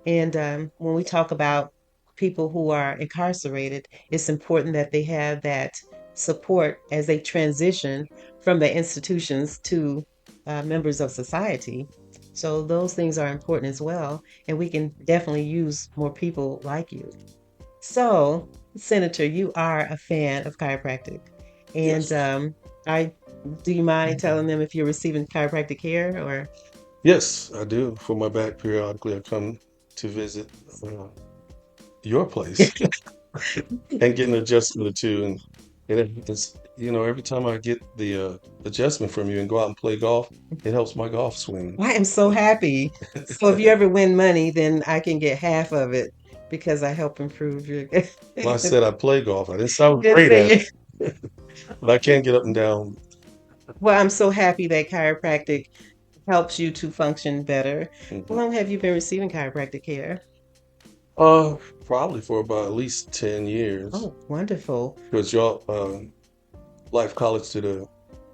And when we talk about people who are incarcerated, it's important that they have that support as they transition from the institutions to members of society. So those things are important as well. And we can definitely use more people like you. So, Senator, you are a fan of chiropractic. And yes. Do you mind telling them if you're receiving chiropractic care or? Yes, I do. For my back, periodically I come to visit your place and get an adjustment or two. And it's, you know, every time I get the adjustment from you and go out and play golf, it helps my golf swing. I am so happy. So if you ever win money, then I can get half of it because I help improve your. Well, I said I play golf. I didn't sound great at it, but I can't get up and down. Well, I'm so happy that chiropractic helps you to function better. How long have you been receiving chiropractic care? Probably for about at least 10 years. Oh, wonderful. Because y'all, Life College did a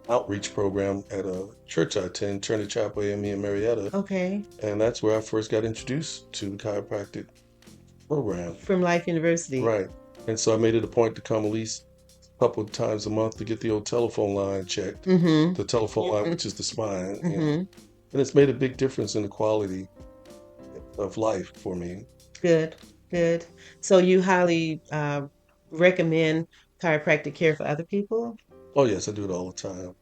outreach program at a church I attend, Trinity Chapel AME in Marietta. Okay. And that's where I first got introduced to the chiropractic program. From Life University. Right. And so I made it a point to come at least a couple of times a month to get the old telephone line checked. The telephone line, which is the spine. You know? And it's made a big difference in the quality of life for me. Good, good. So you highly recommend chiropractic care for other people? Oh, yes, I do it all the time.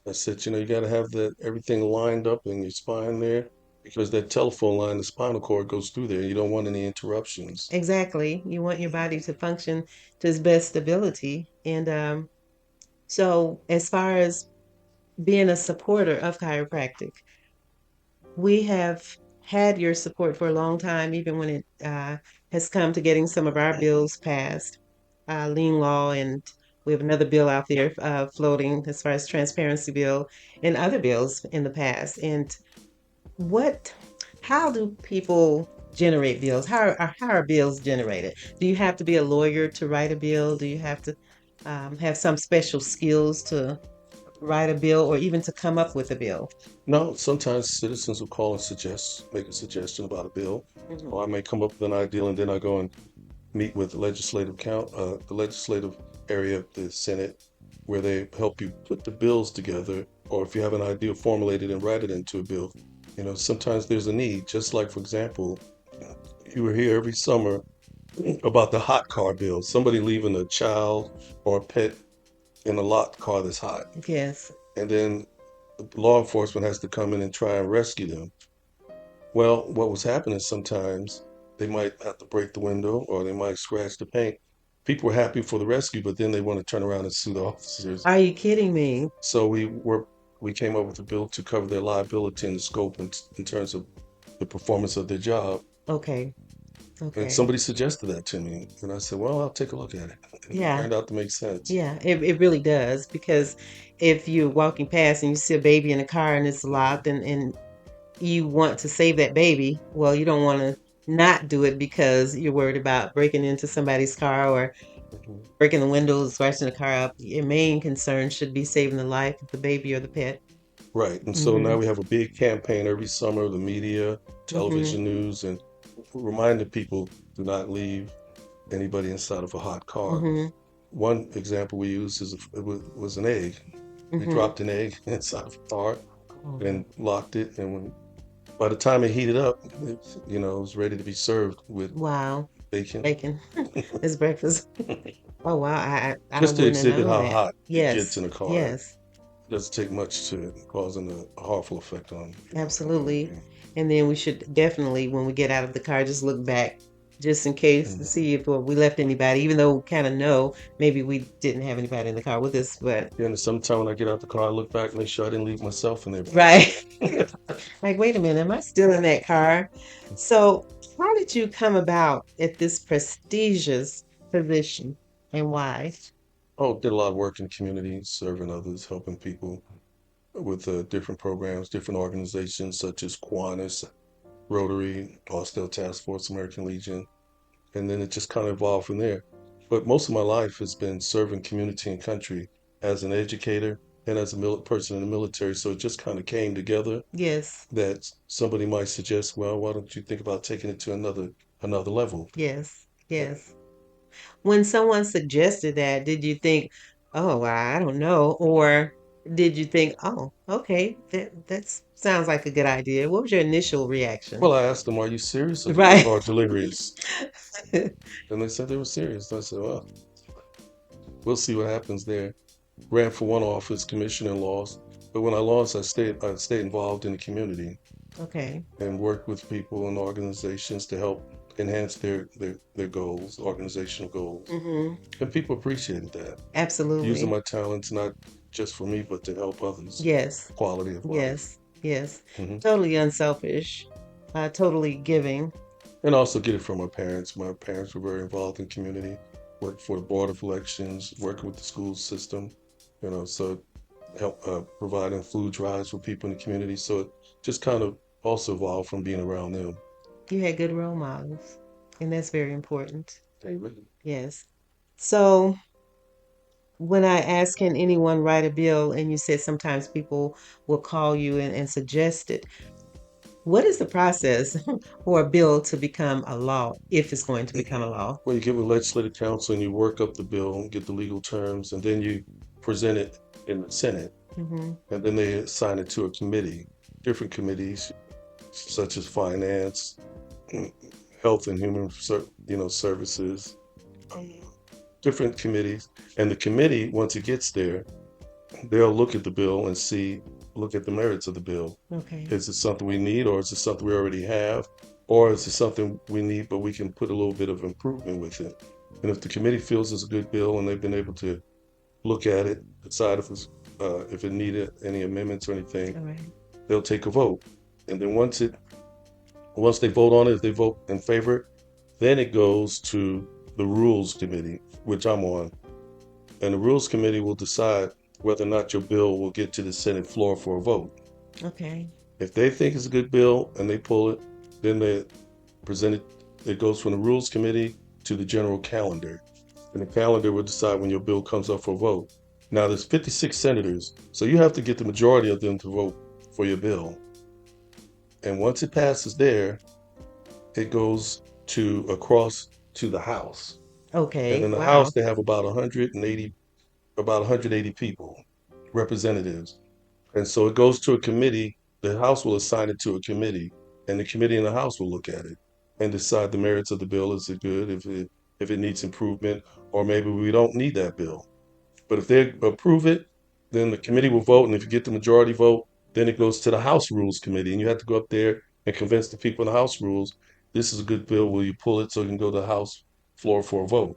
I said, you know, you got to have everything lined up in your spine there because that telephone line, the spinal cord goes through there. You don't want any interruptions. Exactly. You want your body to function to its best ability. And so as far as being a supporter of chiropractic, we have had your support for a long time, even when it has come to getting some of our bills passed, lien law, and we have another bill out there floating as far as transparency bill and other bills in the past. And how do people generate bills? How are bills generated? Do you have to be a lawyer to write a bill? Do you have to have some special skills to write a bill or even to come up with a bill? No, sometimes citizens will call and make a suggestion about a bill. Or I may come up with an idea and then I go and meet with the legislative area of the Senate where they help you put the bills together. Or if you have an idea, formulate it and write it into a bill. You know, sometimes there's a need. Just like, for example, you were here every summer about the hot car bill. Somebody leaving a child or a pet in a locked car that's hot. Yes. And then law enforcement has to come in and try and rescue them. Well, what was happening sometimes, they might have to break the window or they might scratch the paint. People were happy for the rescue, but then they want to turn around and sue the officers. Are you kidding me? So we were we came up with a bill to cover their liability and the scope in terms of the performance of their job. Okay. And somebody suggested that to me, and I said, well, I'll take a look at it. And Yeah. It turned out to make sense. Yeah, it really does, because if you're walking past and you see a baby in a car and it's locked, and you want to save that baby, well, you don't want to not do it because you're worried about breaking into somebody's car or breaking the windows, scratching the car up. Your main concern should be saving the life of the baby or the pet. Right. And so now we have a big campaign every summer, the media, television news, and reminding people do not leave anybody inside of a hot car. One example we used was an egg. We dropped an egg inside of a car and locked it. And by the time it heated up, it was ready to be served with bacon. It's breakfast. Oh, wow. I Just to wouldn't have exhibit known how that. hot Yes. it gets in a car. Yes. It doesn't take much to causing a harmful effect on. Absolutely. And then we should definitely, when we get out of the car, just look back just in case to see if we left anybody, even though we kind of know maybe we didn't have anybody in the car with us. But Yeah, and sometimes when I get out the car, I look back and make sure I didn't leave myself in there. right. Like, wait a minute, am I still in that car? So how did you come about at this prestigious position, and why? Oh, did a lot of work in the community, serving others, helping people with different programs, different organizations such as Kiwanis, Rotary, Austell Task Force, American Legion, and then it just kind of evolved from there. But most of my life has been serving community and country as an educator and as a person in the military. So it just kind of came together Yes. that somebody might suggest, well, why don't you think about taking it to another level? Yes. Yes. When someone suggested that, did you think, oh, well, I don't know, or did you think, oh, okay, that sounds like a good idea? What was your initial reaction? Well, I asked them, are you serious Right. or delirious? And they said they were serious. I said, well, we'll see what happens there. Ran for one office, commissioner, and lost. But when I lost, I stayed involved in the community Okay. and worked with people and organizations to help enhance their goals, organizational goals. And people appreciated that. Absolutely. Using my talents not just for me, but to help others. Yes. Quality of life. Yes. Yes. Totally unselfish. Totally giving. And also get it from my parents. My parents were very involved in community, worked for the Board of Elections, working with the school system, so help providing food drives for people in the community. So it just kind of also evolved from being around them. You had good role models, and that's very important. Amen. Yes. So when I asked, can anyone write a bill, and you said sometimes people will call you and suggest it, what is the process for a bill to become a law, if it's going to become a law? Well, you get with legislative counsel and you work up the bill, get the legal terms, and then you present it in the Senate. And then they assign it to a committee, different committees, such as finance, health and human services, different committees. And the committee, once it gets there, they'll look at the bill and look at the merits of the bill. Okay. Is it something we need, or is it something we already have? Or is it something we need, but we can put a little bit of improvement with it? And if the committee feels it's a good bill and they've been able to look at it, decide if it needed any amendments or anything, All right. they'll take a vote. And then once they vote on it, if they vote in favor, then it goes to the Rules Committee, which I'm on. And the Rules Committee will decide whether or not your bill will get to the Senate floor for a vote. Okay. If they think it's a good bill and they pull it, then they present it. It goes from the Rules Committee to the General Calendar. And the calendar will decide when your bill comes up for a vote. Now, there's 56 senators, so you have to get the majority of them to vote for your bill. And once it passes there, it goes across to the House. Okay. And in the Wow. House, they have about 180 people, representatives. And so it goes to a committee. The House will assign it to a committee, and the committee in the House will look at it and decide the merits of the bill. Is it good? If it needs improvement, or maybe we don't need that bill. But if they approve it, then the committee will vote, and if you get the majority vote, then it goes to the House Rules Committee, and you have to go up there and convince the people in the House Rules, this is a good bill, will you pull it so it can go to the House floor for a vote?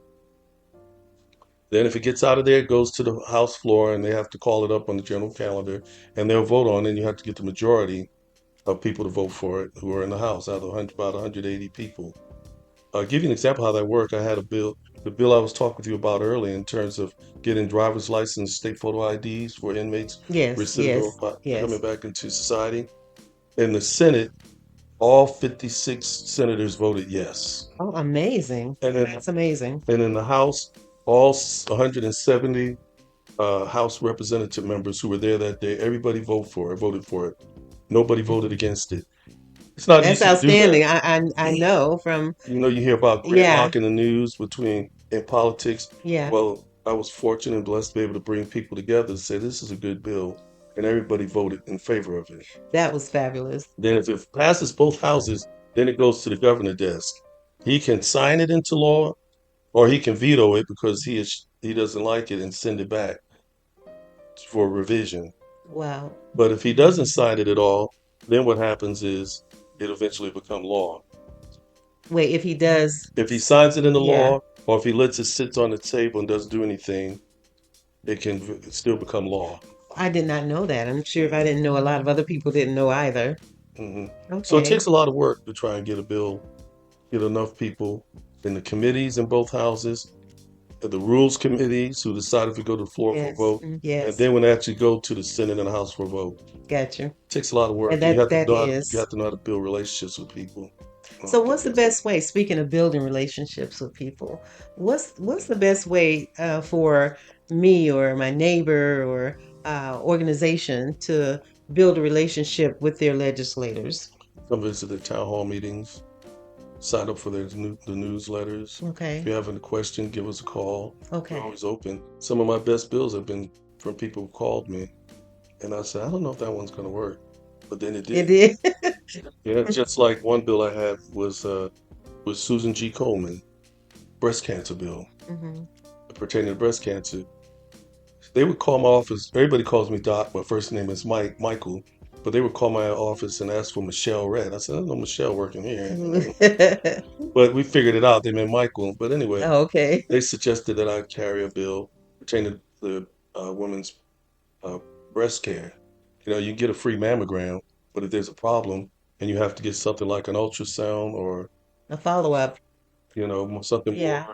Then if it gets out of there, it goes to the House floor, and they have to call it up on the general calendar, and they'll vote on it, and you have to get the majority of people to vote for it who are in the House out of about 180 people. I'll give you an example how that worked. I had a bill, the bill I was talking to you about earlier in terms of getting driver's license, state photo IDs for inmates, Yes, recidival, coming yes. back into society. In the Senate, all 56 senators voted yes. Oh, amazing. And then, That's amazing. and in the House, all 170 House representative members who were there that day, everybody voted for it. Nobody voted against it. It's not That's easy to do outstanding. that. I know from, You hear about yeah, gridlock in the news in politics. yeah, Well, I was fortunate and blessed to be able to bring people together to say this is a good bill, and everybody voted in favor of it. that was fabulous. Then if it passes both houses, then it goes to the governor desk. He can sign it into law, or he can veto it because he doesn't like it and send it back for revision. Wow. But if he doesn't sign it at all, then what happens is it eventually become law. Wait, if he does, If he signs it into yeah. law, or if he lets it sit on the table and doesn't do anything, it can still become law. I did not know that. I'm sure if I didn't know, a lot of other people didn't know either. So it Okay. takes a lot of work to try and get a bill, get enough people in the committees in both houses, the rules committees who decide if it go to the floor for a Yes, vote, and yes. then when they actually go to the Senate and the House for a vote. Got you. It takes a lot of work. And You have that to know is. you have to know how to build relationships with people. So what's the best way, speaking of building relationships with people, what's the best way for me or my neighbor or organization to build a relationship with their legislators? Come visit the town hall meetings. Sign up for the newsletters. Okay. If you have any question, give us a call. Okay. We're always open. Some of my best bills have been from people who called me, and I said, I don't know if that one's going to work, but then it did. It did. Yeah, just like one bill I had was Susan G. Coleman, breast cancer bill pertaining to breast cancer. They would call my office. Everybody calls me Doc. My first name is Michael, but they would call my office and ask for Michelle Rhett. I said, I don't know Michelle working here. But we figured it out. They meant Michael. But anyway, Oh, okay. they suggested that I carry a bill pertaining to the women's breast care. You get a free mammogram, but if there's a problem and you have to get something like an ultrasound or A follow-up. something Yeah.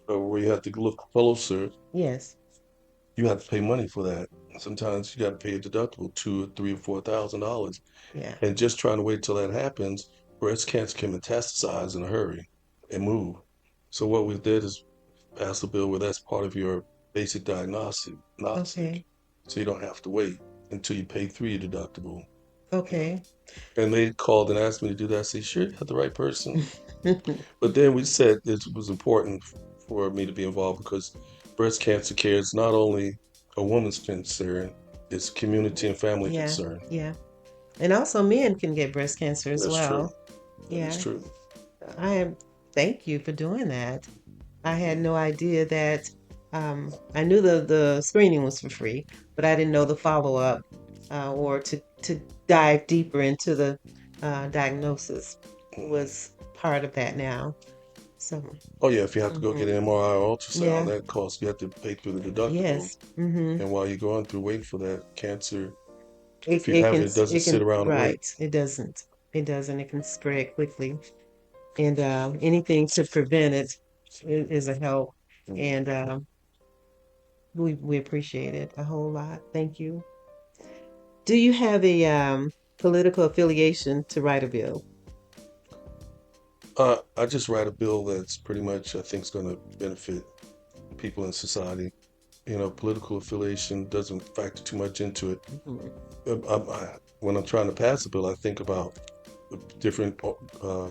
more, where you have to look closer, Yes. you have to pay money for that. Sometimes you got to pay a deductible, $2,000 or $3,000 or $4,000, Yeah. and just trying to wait till that happens, breast cancer can metastasize in a hurry and move. So what we did is pass a bill where that's part of your basic diagnostic, Okay. so you don't have to wait until you pay through your deductible. Okay. And they called and asked me to do that. I said, sure, you have the right person. But then we said it was important for me to be involved because breast cancer care is not only a woman's concern, it's community and family Yeah. concern. Yeah. And also men can get breast cancer as That's well. true. Yeah. That's true. Thank you for doing that. I had no idea that. I knew the screening was for free, but I didn't know the follow-up or to dive deeper into the diagnosis was part of that now. So. Oh yeah, if you have to go get an MRI or ultrasound, Yeah. that costs, you have to pay through the deductible. Yes. Mm-hmm. And while you're going through waiting for that cancer, It, if you have it, it doesn't sit around and wait. right. It doesn't. It doesn't. It can spread quickly. And anything to prevent it is a help. And we appreciate it a whole lot. Thank you. Do you have a political affiliation to write a bill? I just write a bill that's pretty much, I think, is going to benefit people in society. Political affiliation doesn't factor too much into it. When I'm trying to pass a bill, I think about different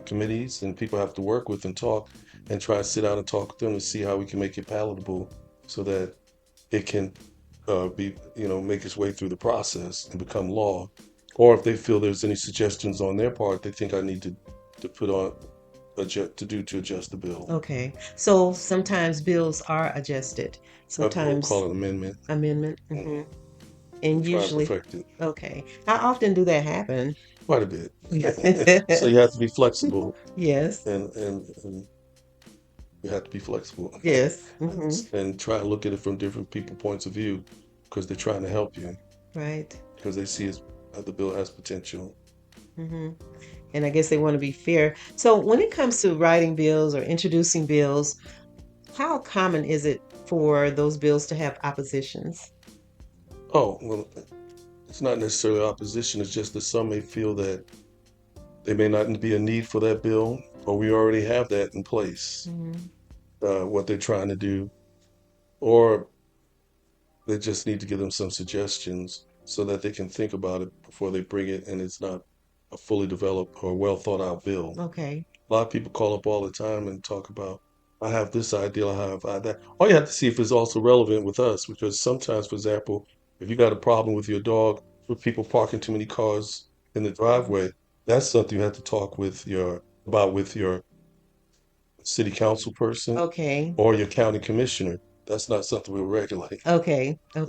committees and people I have to work with and talk and try to sit down and talk with them and see how we can make it palatable so that it can make its way through the process and become law. Or if they feel there's any suggestions on their part they think I need to put on to adjust the bill. Okay. So sometimes bills are adjusted. Sometimes we'll call it amendment. Mm-hmm. And Try usually, to perfect it. Okay. How often do that happen? Quite a bit. So you have to be flexible. Yes. And You have to be flexible. Yes. And try and look at it from different points of view, because they're trying to help you, Right. because they see the bill has potential. And I guess they want to be fair. So when it comes to writing bills or introducing bills, how common is it for those bills to have oppositions? Oh, well, it's not necessarily opposition. It's just that some may feel that there may not be a need for that bill, or we already have that in place, what they're trying to do, or they just need to give them some suggestions so that they can think about it before they bring it, and it's not a fully developed or well thought out bill. Okay. A lot of people call up all the time and talk about, I have this idea, I have that. All you have to see if it's also relevant with us, because sometimes, for example, if you got a problem with your dog, with people parking too many cars in the driveway, that's something you have to talk with your city council person Okay. or your county commissioner. That's not something we regulate. Okay. And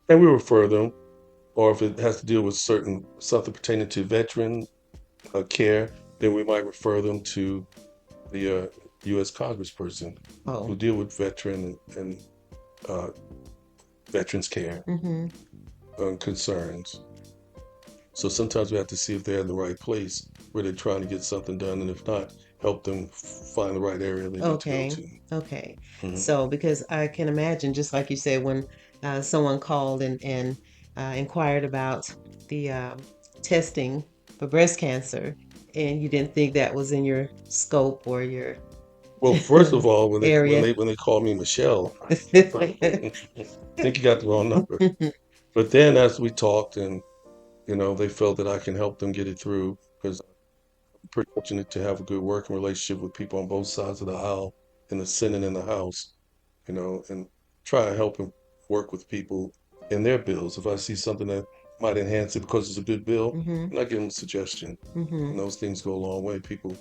we refer them, or if it has to deal with something pertaining to veteran care, then we might refer them to the U.S. Congressperson who deal with veteran and veterans care concerns. So sometimes we have to see if they're in the right place where they're trying to get something done, and if not, help them find the right area they need to go to. Okay. So because I can imagine, just like you said, when someone called and inquired about the testing for breast cancer, and you didn't think that was in your scope or your Well, first of all, when area. they call me Michelle, I think you got the wrong number. But then as we talked, and they felt that I can help them get it through, because I'm pretty fortunate to have a good working relationship with people on both sides of the aisle, in the Senate and the House, and try to help and work with people in their bills. If I see something that might enhance it because it's a good bill, and I give them a suggestion. And those things go a long way. People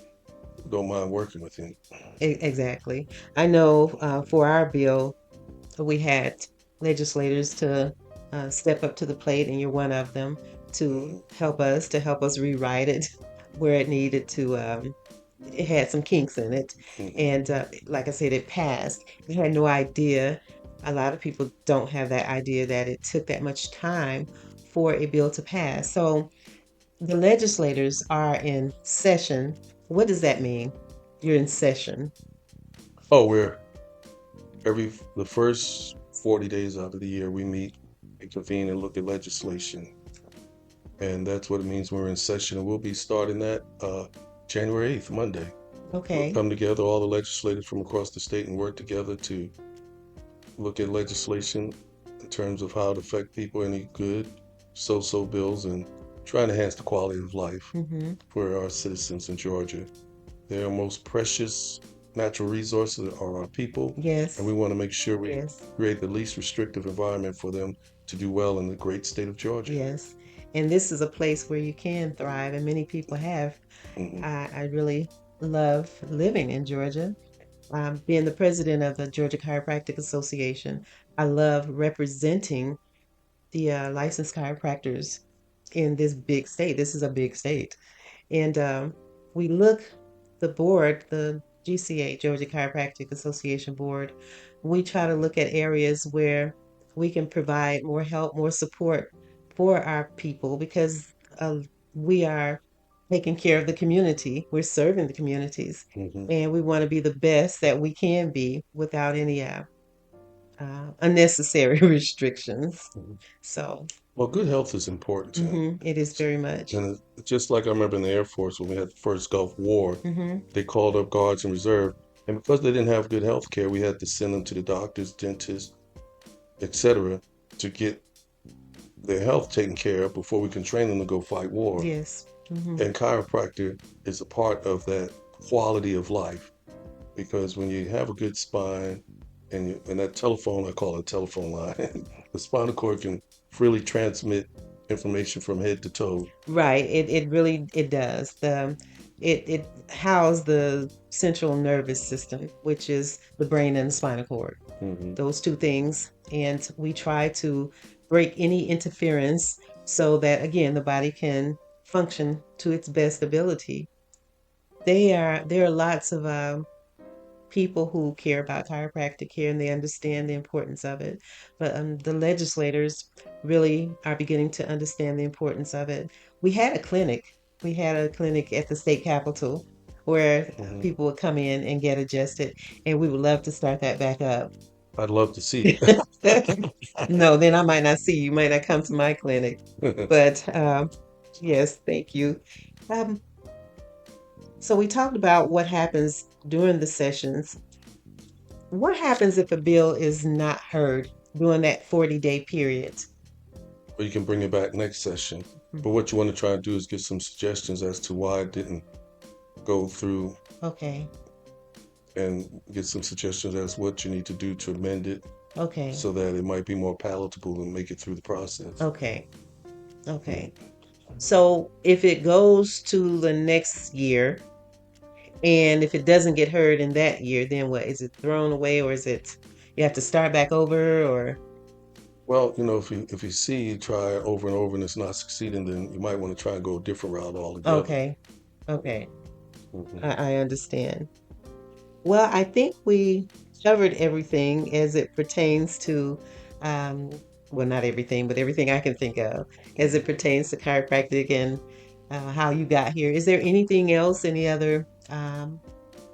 don't mind working with you. Exactly. I know for our bill, we had legislators to step up to the plate, and you're one of them, to help us rewrite it where it needed to. It had some kinks in it, and like I said, it passed. We had no idea. A lot of people don't have that idea that it took that much time for a bill to pass. So the legislators are in session. What does that mean? You're in session. Oh, the first 40 days out of the year, we meet and convene and look at legislation. And that's what it means we're in session. And we'll be starting that January 8th, Monday. Okay. We'll come together, all the legislators from across the state, and work together to look at legislation in terms of how it affects people, any good so-so bills, and try to enhance the quality of life for our citizens in Georgia. Their most precious natural resources are our people. Yes. And we want to make sure we create the least restrictive environment for them to do well in the great state of Georgia. Yes. And this is a place where you can thrive, and many people have. I really love living in Georgia. Being the president of the Georgia Chiropractic Association, I love representing the licensed chiropractors in this big state. This is a big state. And the board, the GCA, Georgia Chiropractic Association board, we try to look at areas where we can provide more help, more support for our people, because we are taking care of the community. We're serving the communities, and we want to be the best that we can be without any unnecessary restrictions. So, well, good health is important too. It is very much. And just like I remember in the Air Force when we had the first Gulf War, they called up guards and reserve, and because they didn't have good health care, we had to send them to the doctors, dentists, etc., to get their health taken care of before we can train them to go fight war. Yes. And chiropractor is a part of that quality of life, because when you have a good spine and that telephone, I call it a telephone line, the spinal cord can freely transmit information from head to toe. Right. It really does. It houses the central nervous system, which is the brain and the spinal cord. Those two things. And we try to break any interference so that, again, the body can function to its best ability. There are lots of people who care about chiropractic care and they understand the importance of it. But the legislators really are beginning to understand the importance of it. We had a clinic. We had a clinic at the state capitol where people would come in and get adjusted, and we would love to start that back up. I'd love to see it. No, then I might not see you. You might not come to my clinic. But yes, thank you. Um, so we talked about what happens during the sessions. What happens if a bill is not heard during that 40-day period? Or you can bring it back next session. But what you want to try to do is get some suggestions as to why it didn't go through. Okay. And get some suggestions as what you need to do to amend it. Okay. So that it might be more palatable and make it through the process. Okay. Okay. So if it goes to the next year, and if it doesn't get heard in that year, then what? Is it thrown away, or is it you have to start back over, or? Well, if you see you try over and over and it's not succeeding, then you might want to try and go a different route altogether. Okay. Okay. I understand. Well, I think we covered everything as it pertains to, well, not everything, but everything I can think of as it pertains to chiropractic and how you got here. Is there anything else, any other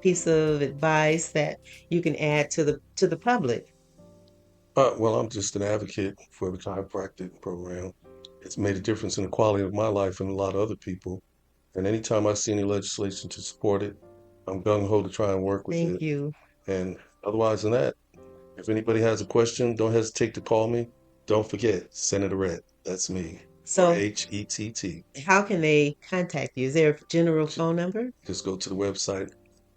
piece of advice that you can add to the public? Well, I'm just an advocate for the chiropractic program. It's made a difference in the quality of my life and a lot of other people. And anytime I see any legislation to support it, I'm gung-ho to try and work with it. Thank you. And otherwise than that, if anybody has a question, don't hesitate to call me. Don't forget, Senator Rhett. That's me. So H-E-T-T. How can they contact you? Is there a general phone number? Just go to the website,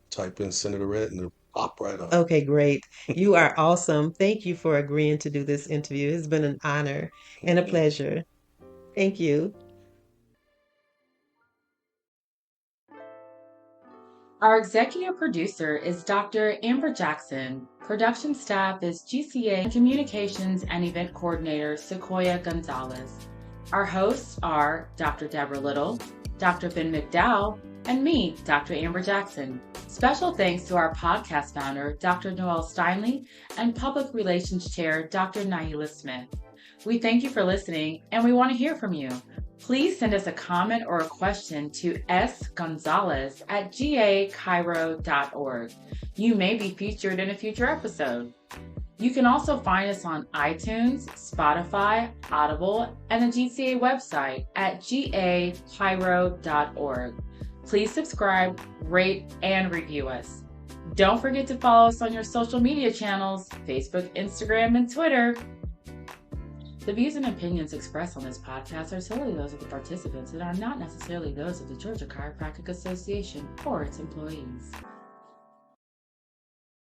type in Senator Rhett, and it'll pop right up. Okay, great. You are awesome. Thank you for agreeing to do this interview. It's been an honor and a pleasure. Thank you. Our executive producer is Dr. Amber Jackson. Production staff is GCA Communications and Event Coordinator Sequoia Gonzalez. Our hosts are Dr. Deborah Little, Dr. Ben McDowell, and me, Dr. Amber Jackson. Special thanks to our podcast founder, Dr. Noel Steinley, and Public Relations Chair, Dr. Naila Smith. We thank you for listening, and we want to hear from you. Please send us a comment or a question to sgonzalez@gachiro.org. You may be featured in a future episode. You can also find us on iTunes, Spotify, Audible, and the GCA website at gachiro.org. Please subscribe, rate, and review us. Don't forget to follow us on your social media channels, Facebook, Instagram, and Twitter. The views and opinions expressed on this podcast are solely those of the participants and are not necessarily those of the Georgia Chiropractic Association or its employees.